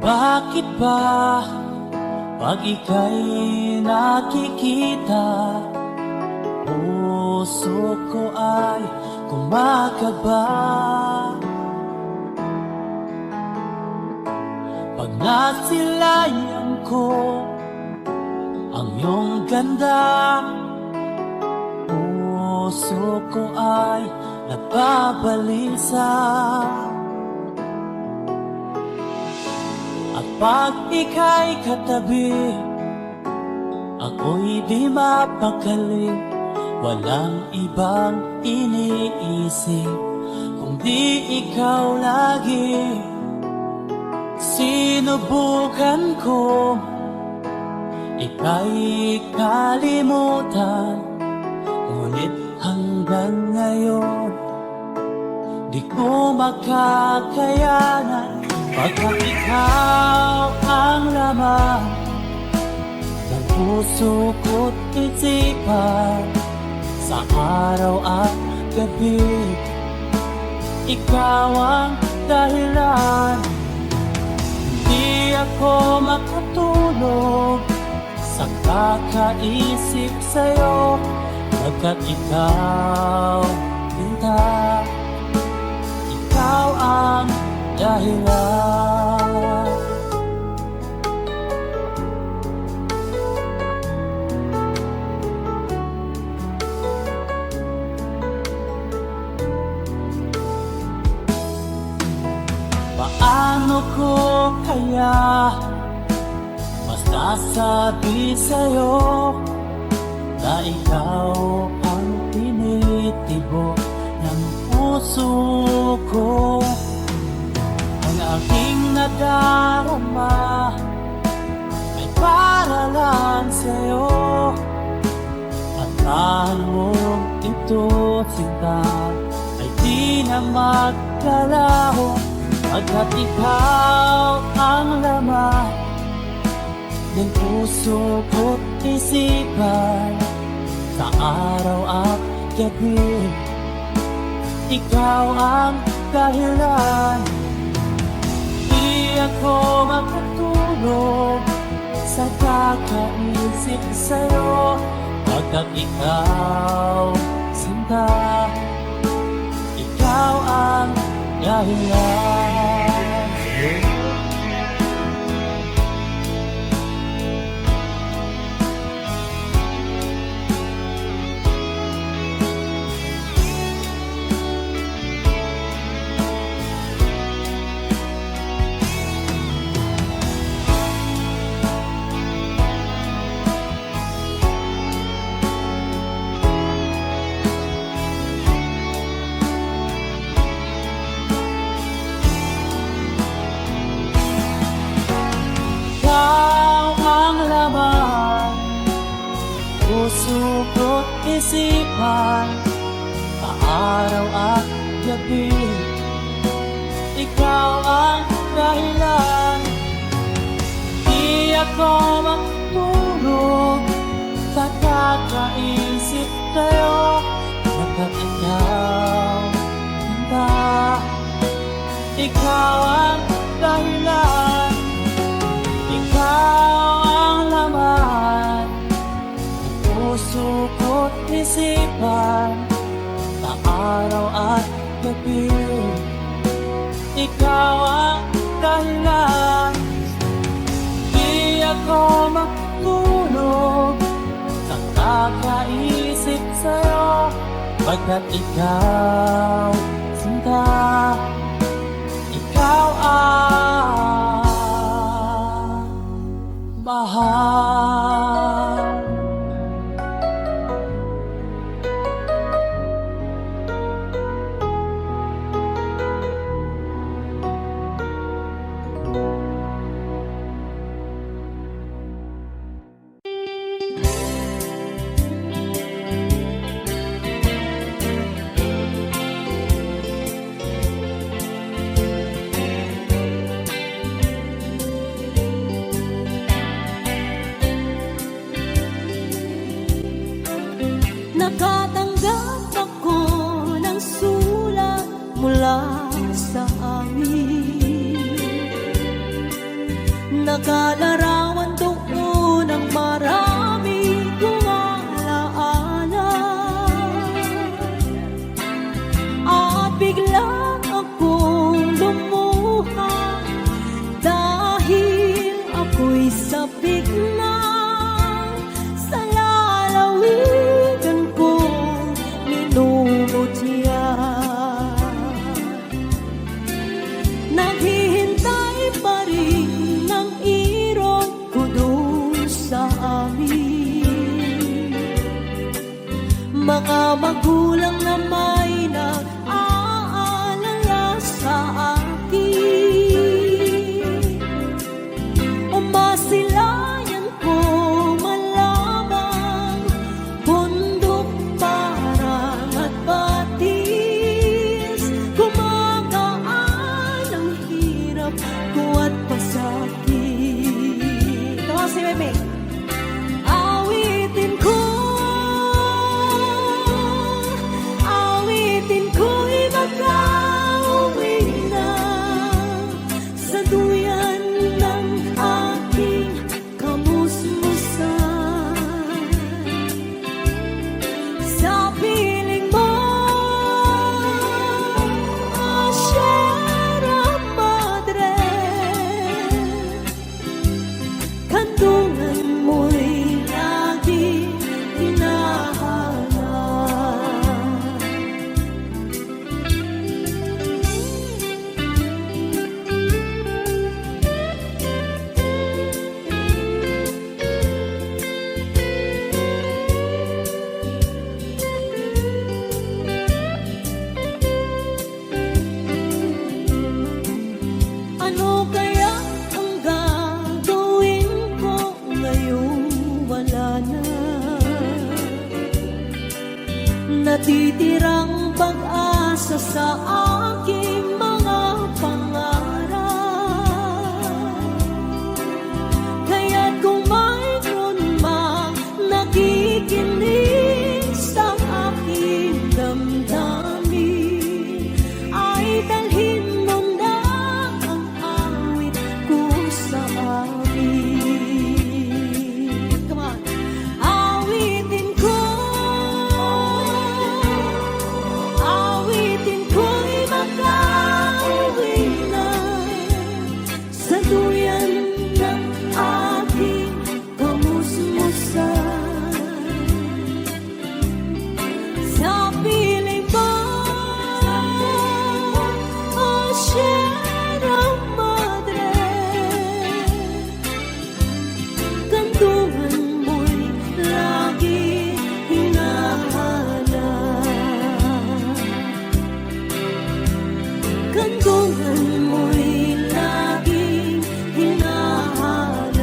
Bakit ba pag ika'y nakikita, puso ko ay kumakaba? Pag nasilayan ko ang iyong ganda, puso ko ay nababalisa. At pag ika'y katabi, ako'y di mapakali. Walang ibang iniisip kundi ikaw lagi. Sinubukan ko ika'y kalimutan, ngunit hanggang ngayon di ko makakayanan. Pagkat ikaw ang laman ng puso ko't isipan, sa araw at gabi ikaw ang dahilan. Hindi ako makatulog sa kakaisip sa'yo, pagkat ikaw, Sinta, ikaw ang dahilan. Paano ko kaya masasabi sa'yo na ikaw ang tinitibok ng puso ko? Ang aking nadarama ay para lang sa'yo, at mahal mo ito, Sinta, ay di na magkalaho. Pagkat ikaw ang laman ng puso ko't isipan, sa araw at gabi ikaw ang dahilan. Di ako makatulog sa kakaisip sa'yo, pagkat ikaw, Sinta, ikaw ang dahilan. Puso ko't isipan, sa araw at gabi ikaw ang dahilan. Di ako makatulog sa kakaisip sa'yo, pagkat ikaw, Sinta, ikaw ang dahilan. Ikaw ang laman puso ko't isipan, sa araw at gabi ikaw ang dahilan. Di ako makatulog sa kakaisip sa'yo, pagkat ikaw, Sinta, ikaw ang mahal. Nakalarawan doon ang maraming kong alaala. At biglang akong lumuha dahil ako'y sabik na sa lalawigan kong minumutya. Naghihintay pa rin ang irog ko doon sa amin. Mga magulang na may nag-aalala sa akin. Umasilayan ko malamang bundok parang at batis. Kumagaan ang hirap ko at pasakit. Ito si Bebe. Awitin ko'y mag-auwi na sa duyan ng aking kamusmusan. Sa piling mo, Sierra Madre, kandungan mo'y laging hinahanap. Ano kaya ang gagawin ko ngayong wala na? Natitirang pag-asa sa aking mga pangarap. Kaya't kung mayroon mang nakikinig sa aking damdamin, ay dalhin mo na ang awit ko sa amin. Come on. Awitin ko'y mag-auwi na sa duyan ng aking kamusmusan. Sa piling mo, Sierra Madre, kandungan mo'y lagi hinahanap. Kandungan mo'y laging hinahanap.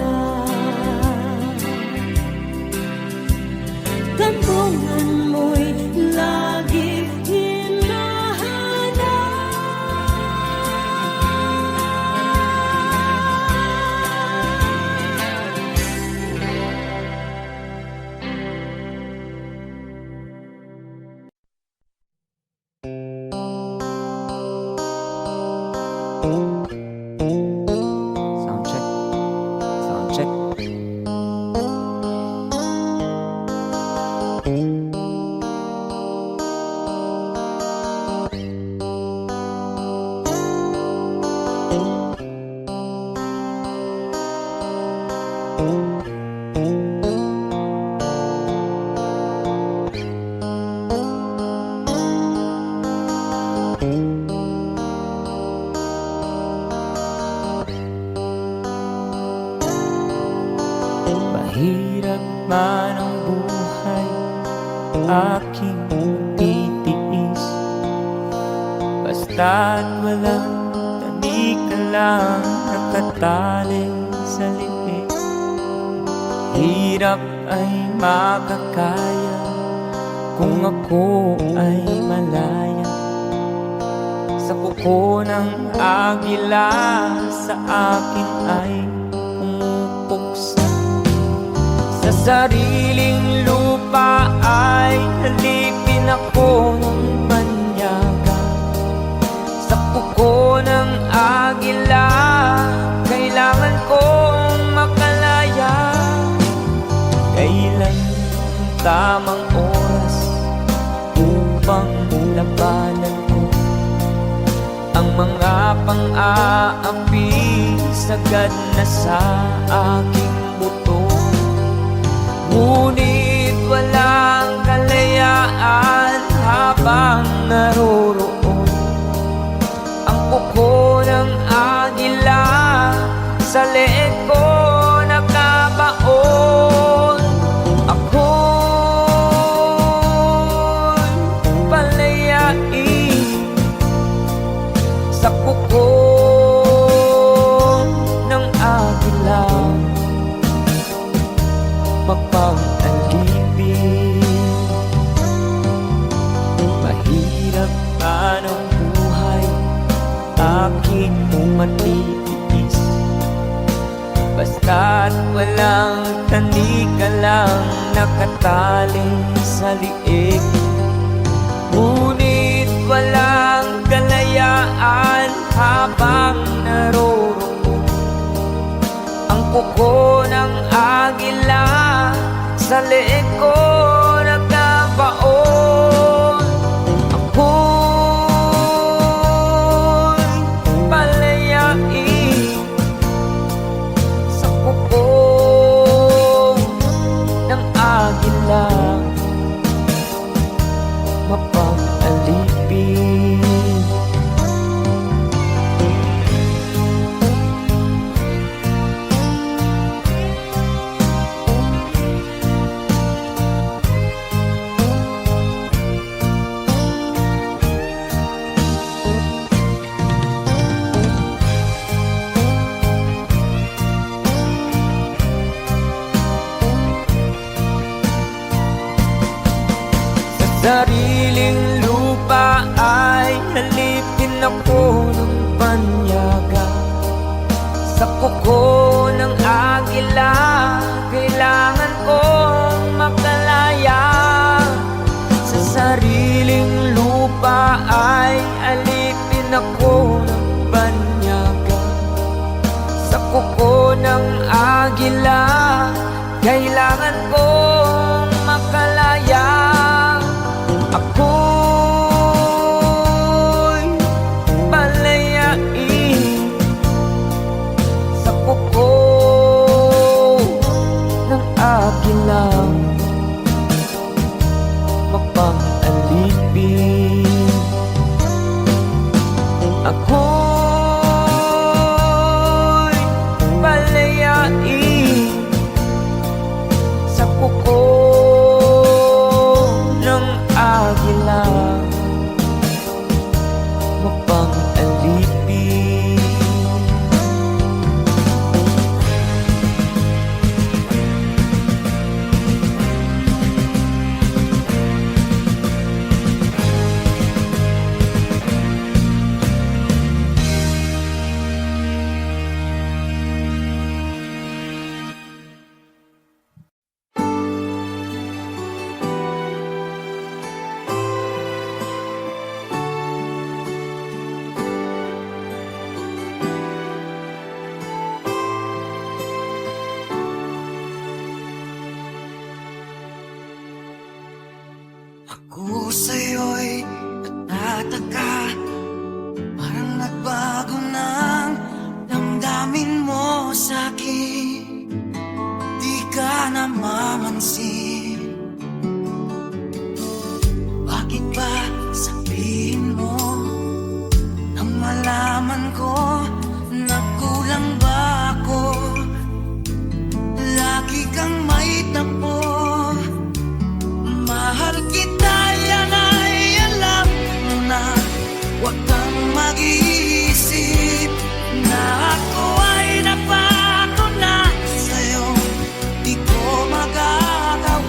Kandungan mo'y laging Sound check. Sound check. Mahirap man ang buhay, aking titiis. Basta't walang tanik ka lang nakatali sa liit. Hirap ay makakaya kung ako ay malaya sa kuko ng agila. Sa akin ay pumupuksa sa sariling lupa, ay halipin ako ng banyaga. Sa kuko ng agila, kailangan kong tamang oras upang labanan ko ang mga pang-aapi sagad na sa aking buto. Ngunit walang kalayaan habang naroroon ang kuko ng agila sa leeg ko nakabaon. Ako'y palayain sa kuko ng agila, mapang-alipin. Mahirap man ang buhay, aking matitiis, basta't walang tanika lang nakatali sa liig. Ngunit walang kalayaan habang naroroon ang kuko ng agila sa leeg ko nagkabaon. Ako'y palayain sa kuko ng agila, mapang-alipin. Sariling lupa ay halipin ako ng banyaga. Sa kuko ng agila, kailangan kong makalaya. Sa sariling lupa ay alipin ako ng banyaga. Sa kuko ng agila, kailangan kong makalaya. Ako'y palayain sa kuko ng agila, mapang-alipin. Ako'y palayain sa kuko ng agila, mapang-alipin. Ako sa'yo'y natataka, parang nagbago ng damdamin mo sa'kin. Di ka namamansin, bakit ba sabihin mo nang malaman ko na kulang ba ako? Lagi kang may tampo, mahal kita, yan ay alam mo na. Huwag kang mag-iisip na ako ay napako na sa'yo. Di ko magagawa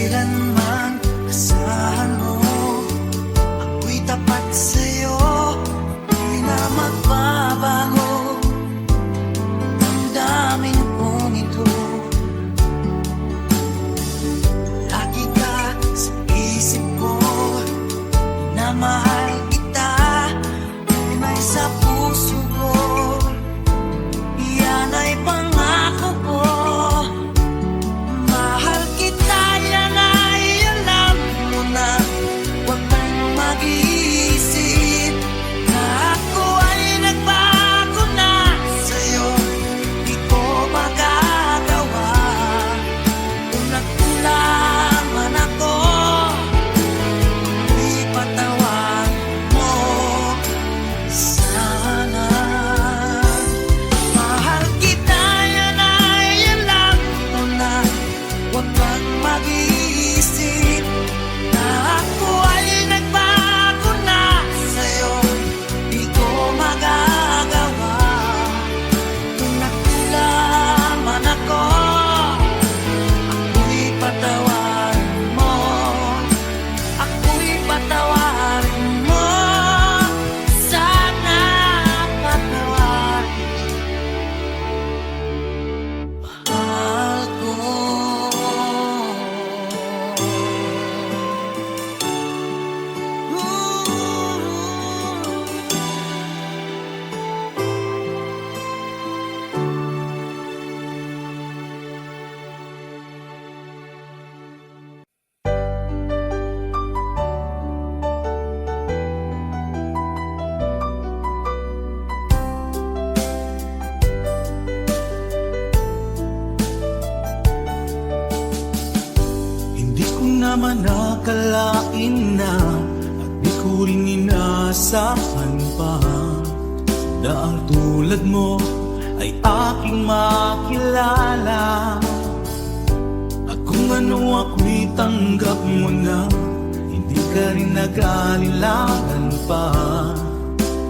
kailanman asahan mo. Ako'y tapat sa'yo, di na magbabago. Damdamin kong ito, lagi ka sa isip ko, na mahal kita, tunay sa puso ko. Yan ay pangako ko. Mahal kita, yan ay alam mo na. Huwag kang mag-iisip na ako ay nagbago na sa'yo. Di ko magagawa kung nagkulang man ako. Ipatawan mo sana. Mahal kita, yan ay alam mo na. Huwag kang mag-iisip na ako ay nagbago na sa'yo. Di ko magagawa kung nagkulang man ako. Ako'y patawarin mo. Ako'y patawarin mo. Sana patawarin mahal ko. Hindi ko naman nakalain na at di ko rin inaasahan pa na ang tulad mo ay aking makilala. At kung ano ako'y tanggap mo na, hindi ka rin nag-alilangan pa.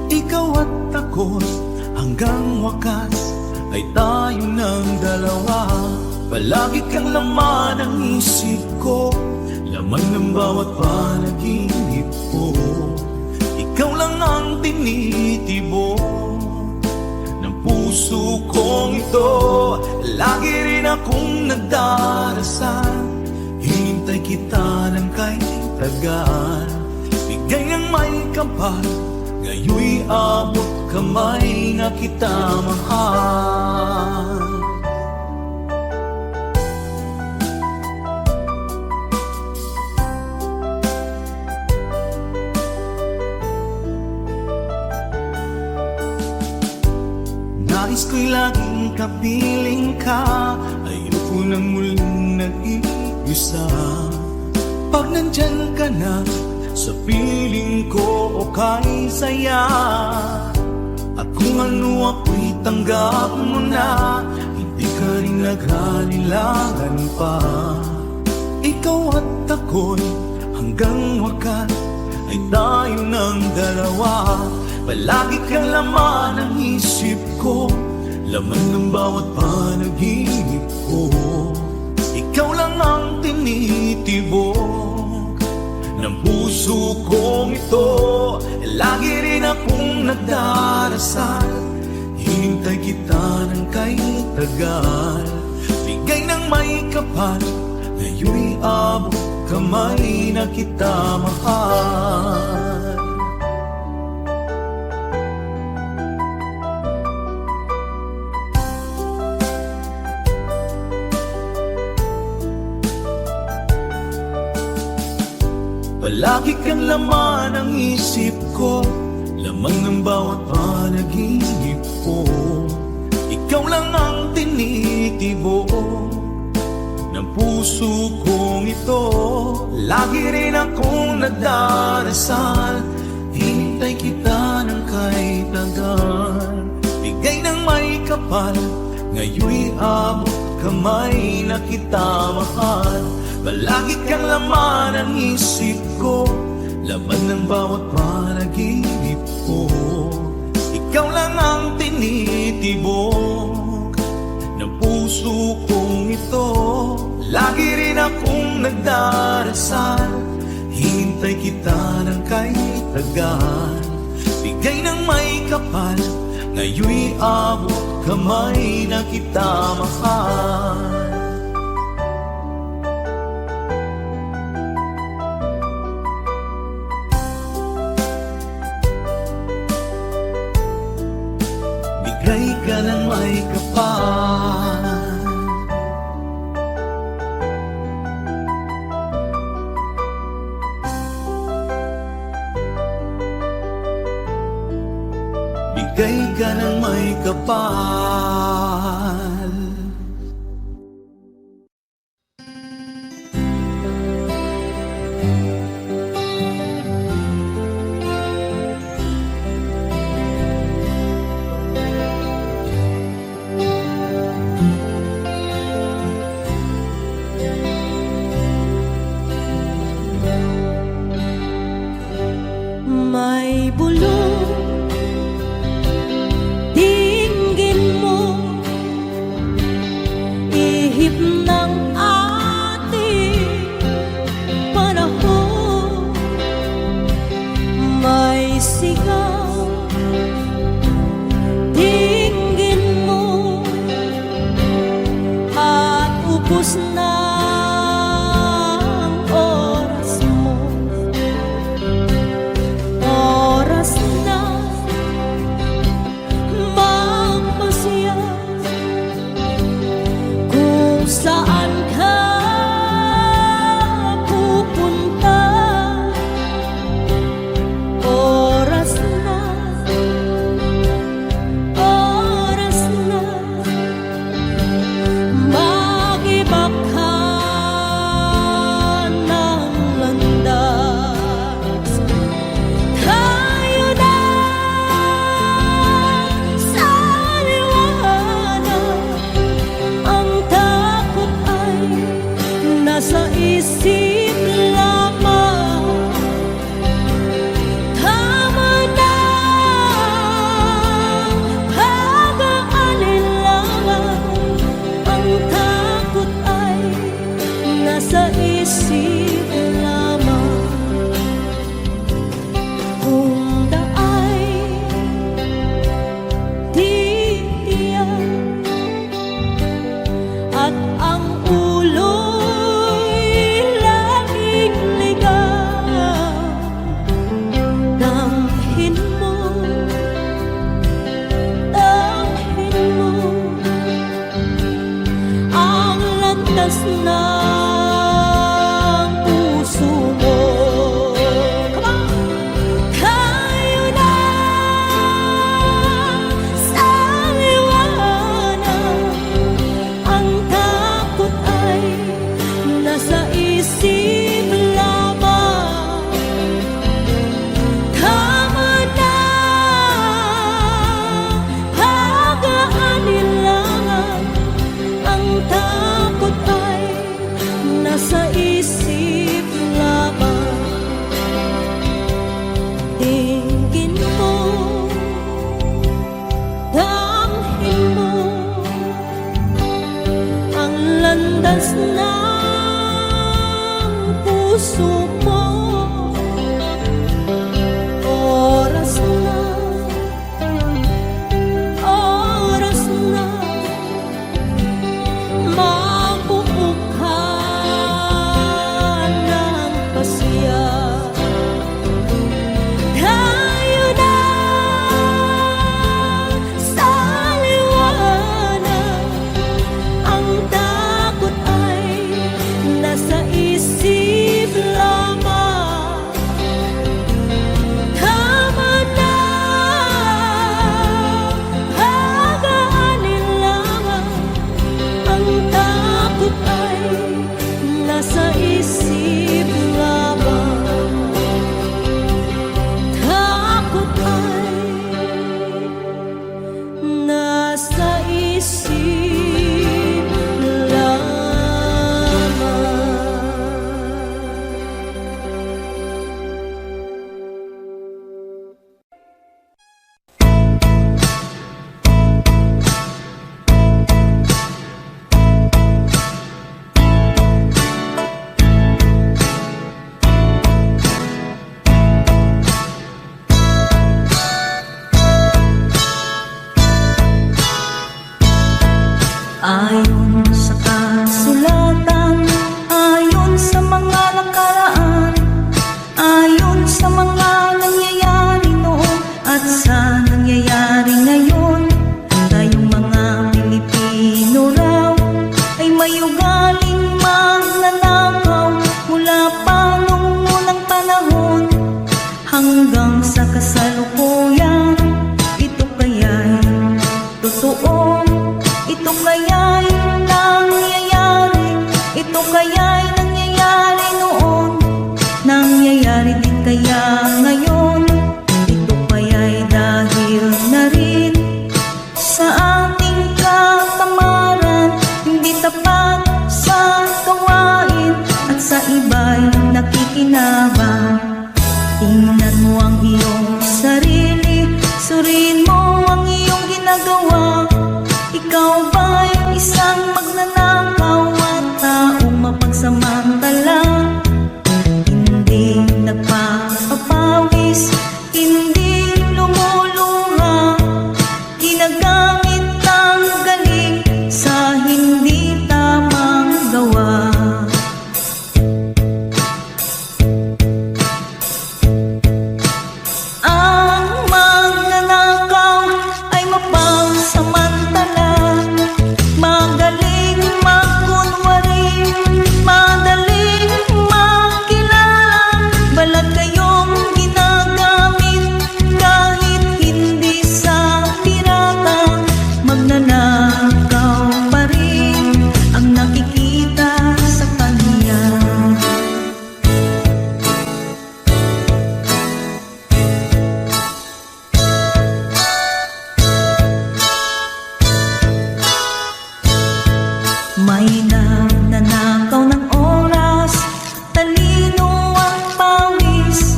Ikaw at ako'y hanggang wakas ay tayo ng dalawa. Palagi kang laman ng isip ko, laman ng bawat panaginip ko. Ikaw lang ang tinitibok ng puso kong ito. Lagi rin akong nagdarasal, hinintay kita ng kahit tagal. Bigay ng may kapal, ngayoy abot kamay na kita mahal. Nais ko'y laging kapiling ka, ayoko nang muling nag-iisa. Pag nandyan ka na, sa piling ko okay saya. At kung ano ako'y tanggap mo na, hindi ka rin naghalilangan pa. Ikaw at ako'y hanggang wakas ay tayo ng dalawa. Palagi kang laman ng isip ko, laman ng bawat panaginip ko. Ikaw lang ang tinitibok ng puso kong ito. Lagi rin akong nagdarasal, hinintay kita ng kahit tagal. Bigay ng may kapal, ngayoy abot kamay na kita mahal. Palagi kang laman ng isip ko, laman ng bawat panaginip ko. Ikaw lang ang tinitibok ng puso kong ito. Lagi rin akong nagdarasal, hinintay kita ng kahit tagal. Bigay ng may kapal, ngayoy abot kamay na kita mahal. Palagi kang laman ng isip ko, laman ng bawat panaginip ko. Ikaw lang ang tinitibok ng puso kong ito. Lagi rin akong nagdarasal, hintay kita ng kay tagal. Bigay ng may kapal, ngayon'y abot kamay na kita mahal. Bigay ka ng may kapal. Bigay ka ng may kapal. May bulong dinggin mo, ihip ng ating panahon. May sigaw dinggin mo, at ubos na ang oras mo. Oras na magpasya kung saan ka pupunta. Oras na mag-iba ka ng landas. Tayo na sa liwanag, ang takot ay nasa isip lamang. Tama na pag-aalinlangan, ang takot ay nasa isip lamang. Kung daay titiyak at ang ulo'y laging ligaw, damhin mo ang landas ng puso mo. Come on! Tayo na sa liwanag, ang takot ay nasa isip lamang. Tama na pag-aalinlangan, ang takot ay nasa isip lamang. Tingin mo, damhin mo ang landas ng puso mo. Oras na magbuo ka ng pasya. Tayo na sa liwanag, ang takot ay nasa isip lang. kaya'y nangyayari noon, nangyayari din kaya ngayon. Ito kaya'y dahil na rin sa ating katamaran, hindi tapat sa gawain at sa iba'y nakikinabang. Tingnan mo ang iyong sarili, suriin mo ang iyong ginagawa. Ikaw ba'y isang magnanakaw at taong mapagsamantala? Hindi nagpapapawis, hindi lumuluha, ginagamit ang galing sa hindi tamang gawa. Ang magnanakaw ay mapagsamantala, magaling magkunwari, madaling makilala. Balat kayong ginagamit kahit hindi sa pirata, magnanakaw pa rin ang nakikita sa kanya. May nananakaw ng oras, talino ang pawis,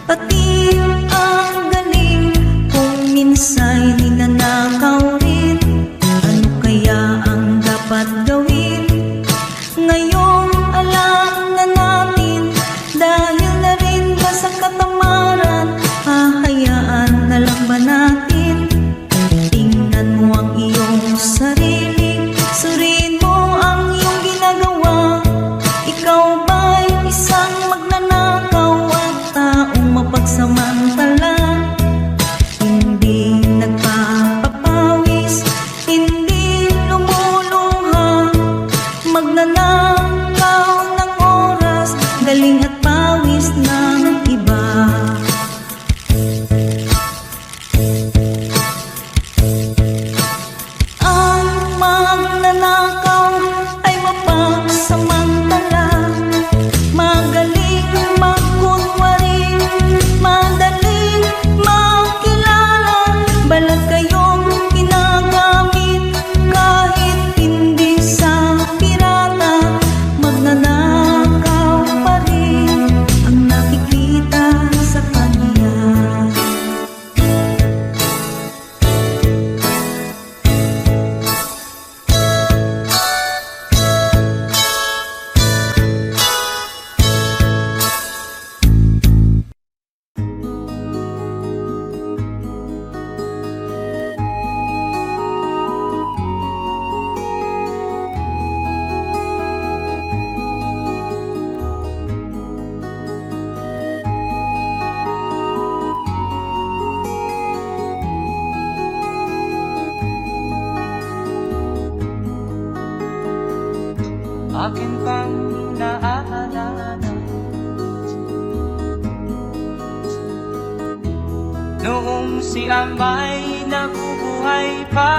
pati ang galing kung minsa'y ninanakaw rin. Ano kaya ang dapat gawin? Ngayong alam na natin, dahil na rin ba sa katamaran, hahayaan na lang ba natin? Tingnan mo ang iyong sarili, suriin mo ang iyong ginagawa. Ikaw ba'y isang magnanakaw at taong mapagsamantala? Hindi nagpapapawis, hindi lumuluha, magnanakaw ng oras, galing at pawis ng iba. Ang magnanakaw ay mapagsamantala, magaling magkunwari, madaling makilala. Balat kayong ginagamit kahit hindi sa pirata, magnanakaw pa rin ang nakikita sa kanya. Akin pang naaalala noong si Amay nabubuhay pa.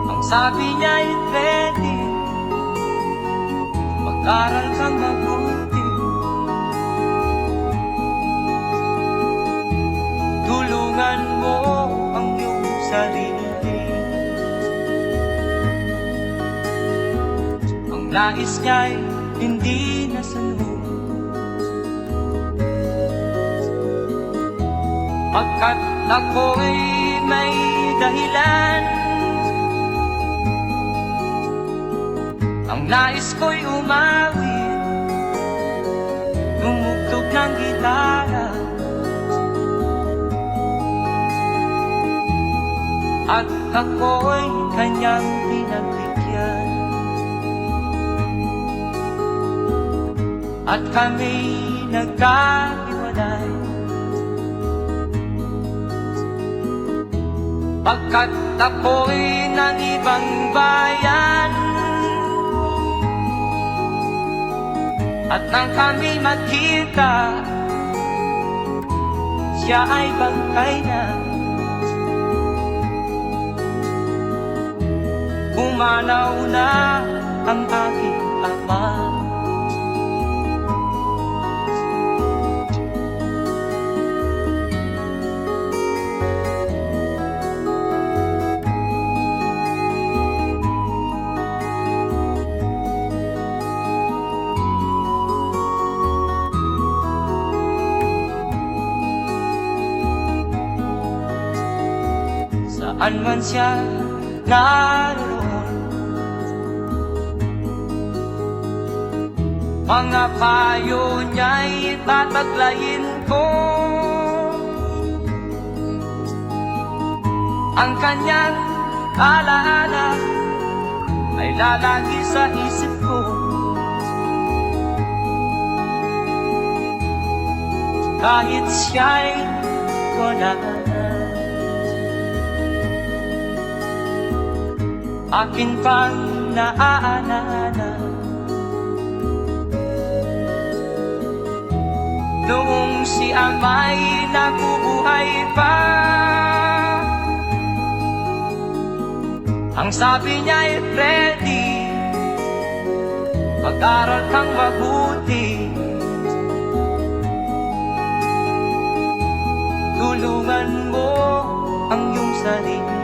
Ang sabi niya'y ready, mag-aral kang mabuti, tulungan mo ang iyong sarili. Ang nais niya'y hindi nasunod, pagkat ako'y may dahilan. Ang nais ko'y umawit, tumugtog ng gitara, at ako'y kanyang pinagbigyan. At kami nagkahiwalay, pagkat ako'y ng ibang bayan. At nang kami magkita, siya ay bangkay na. pumanaw na ang aking ama. Saan man siya naroon, mga payo niya'y tataglayin ko. Ang kanyang alaala ay lalagi sa isip ko. Kahit siya'y wala na, akin pang naaalala noong si ama'y nabubuhay pa. Ang sabi niya'y Freddy, mag-aral kang mabuti, tulungan mo ang iyong sarili.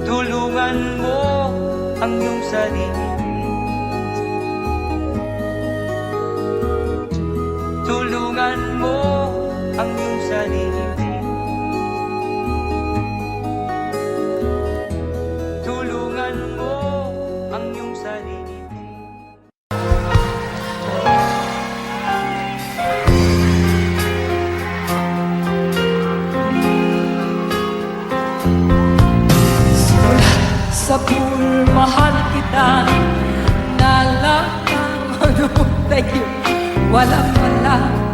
Tulungan mo ang iyong sarili. Tulungan mo ang iyong sarili. Tulungan mo ang iyong sarili. Sa pool, mahal kita na lang ang ano tayo, walang wala.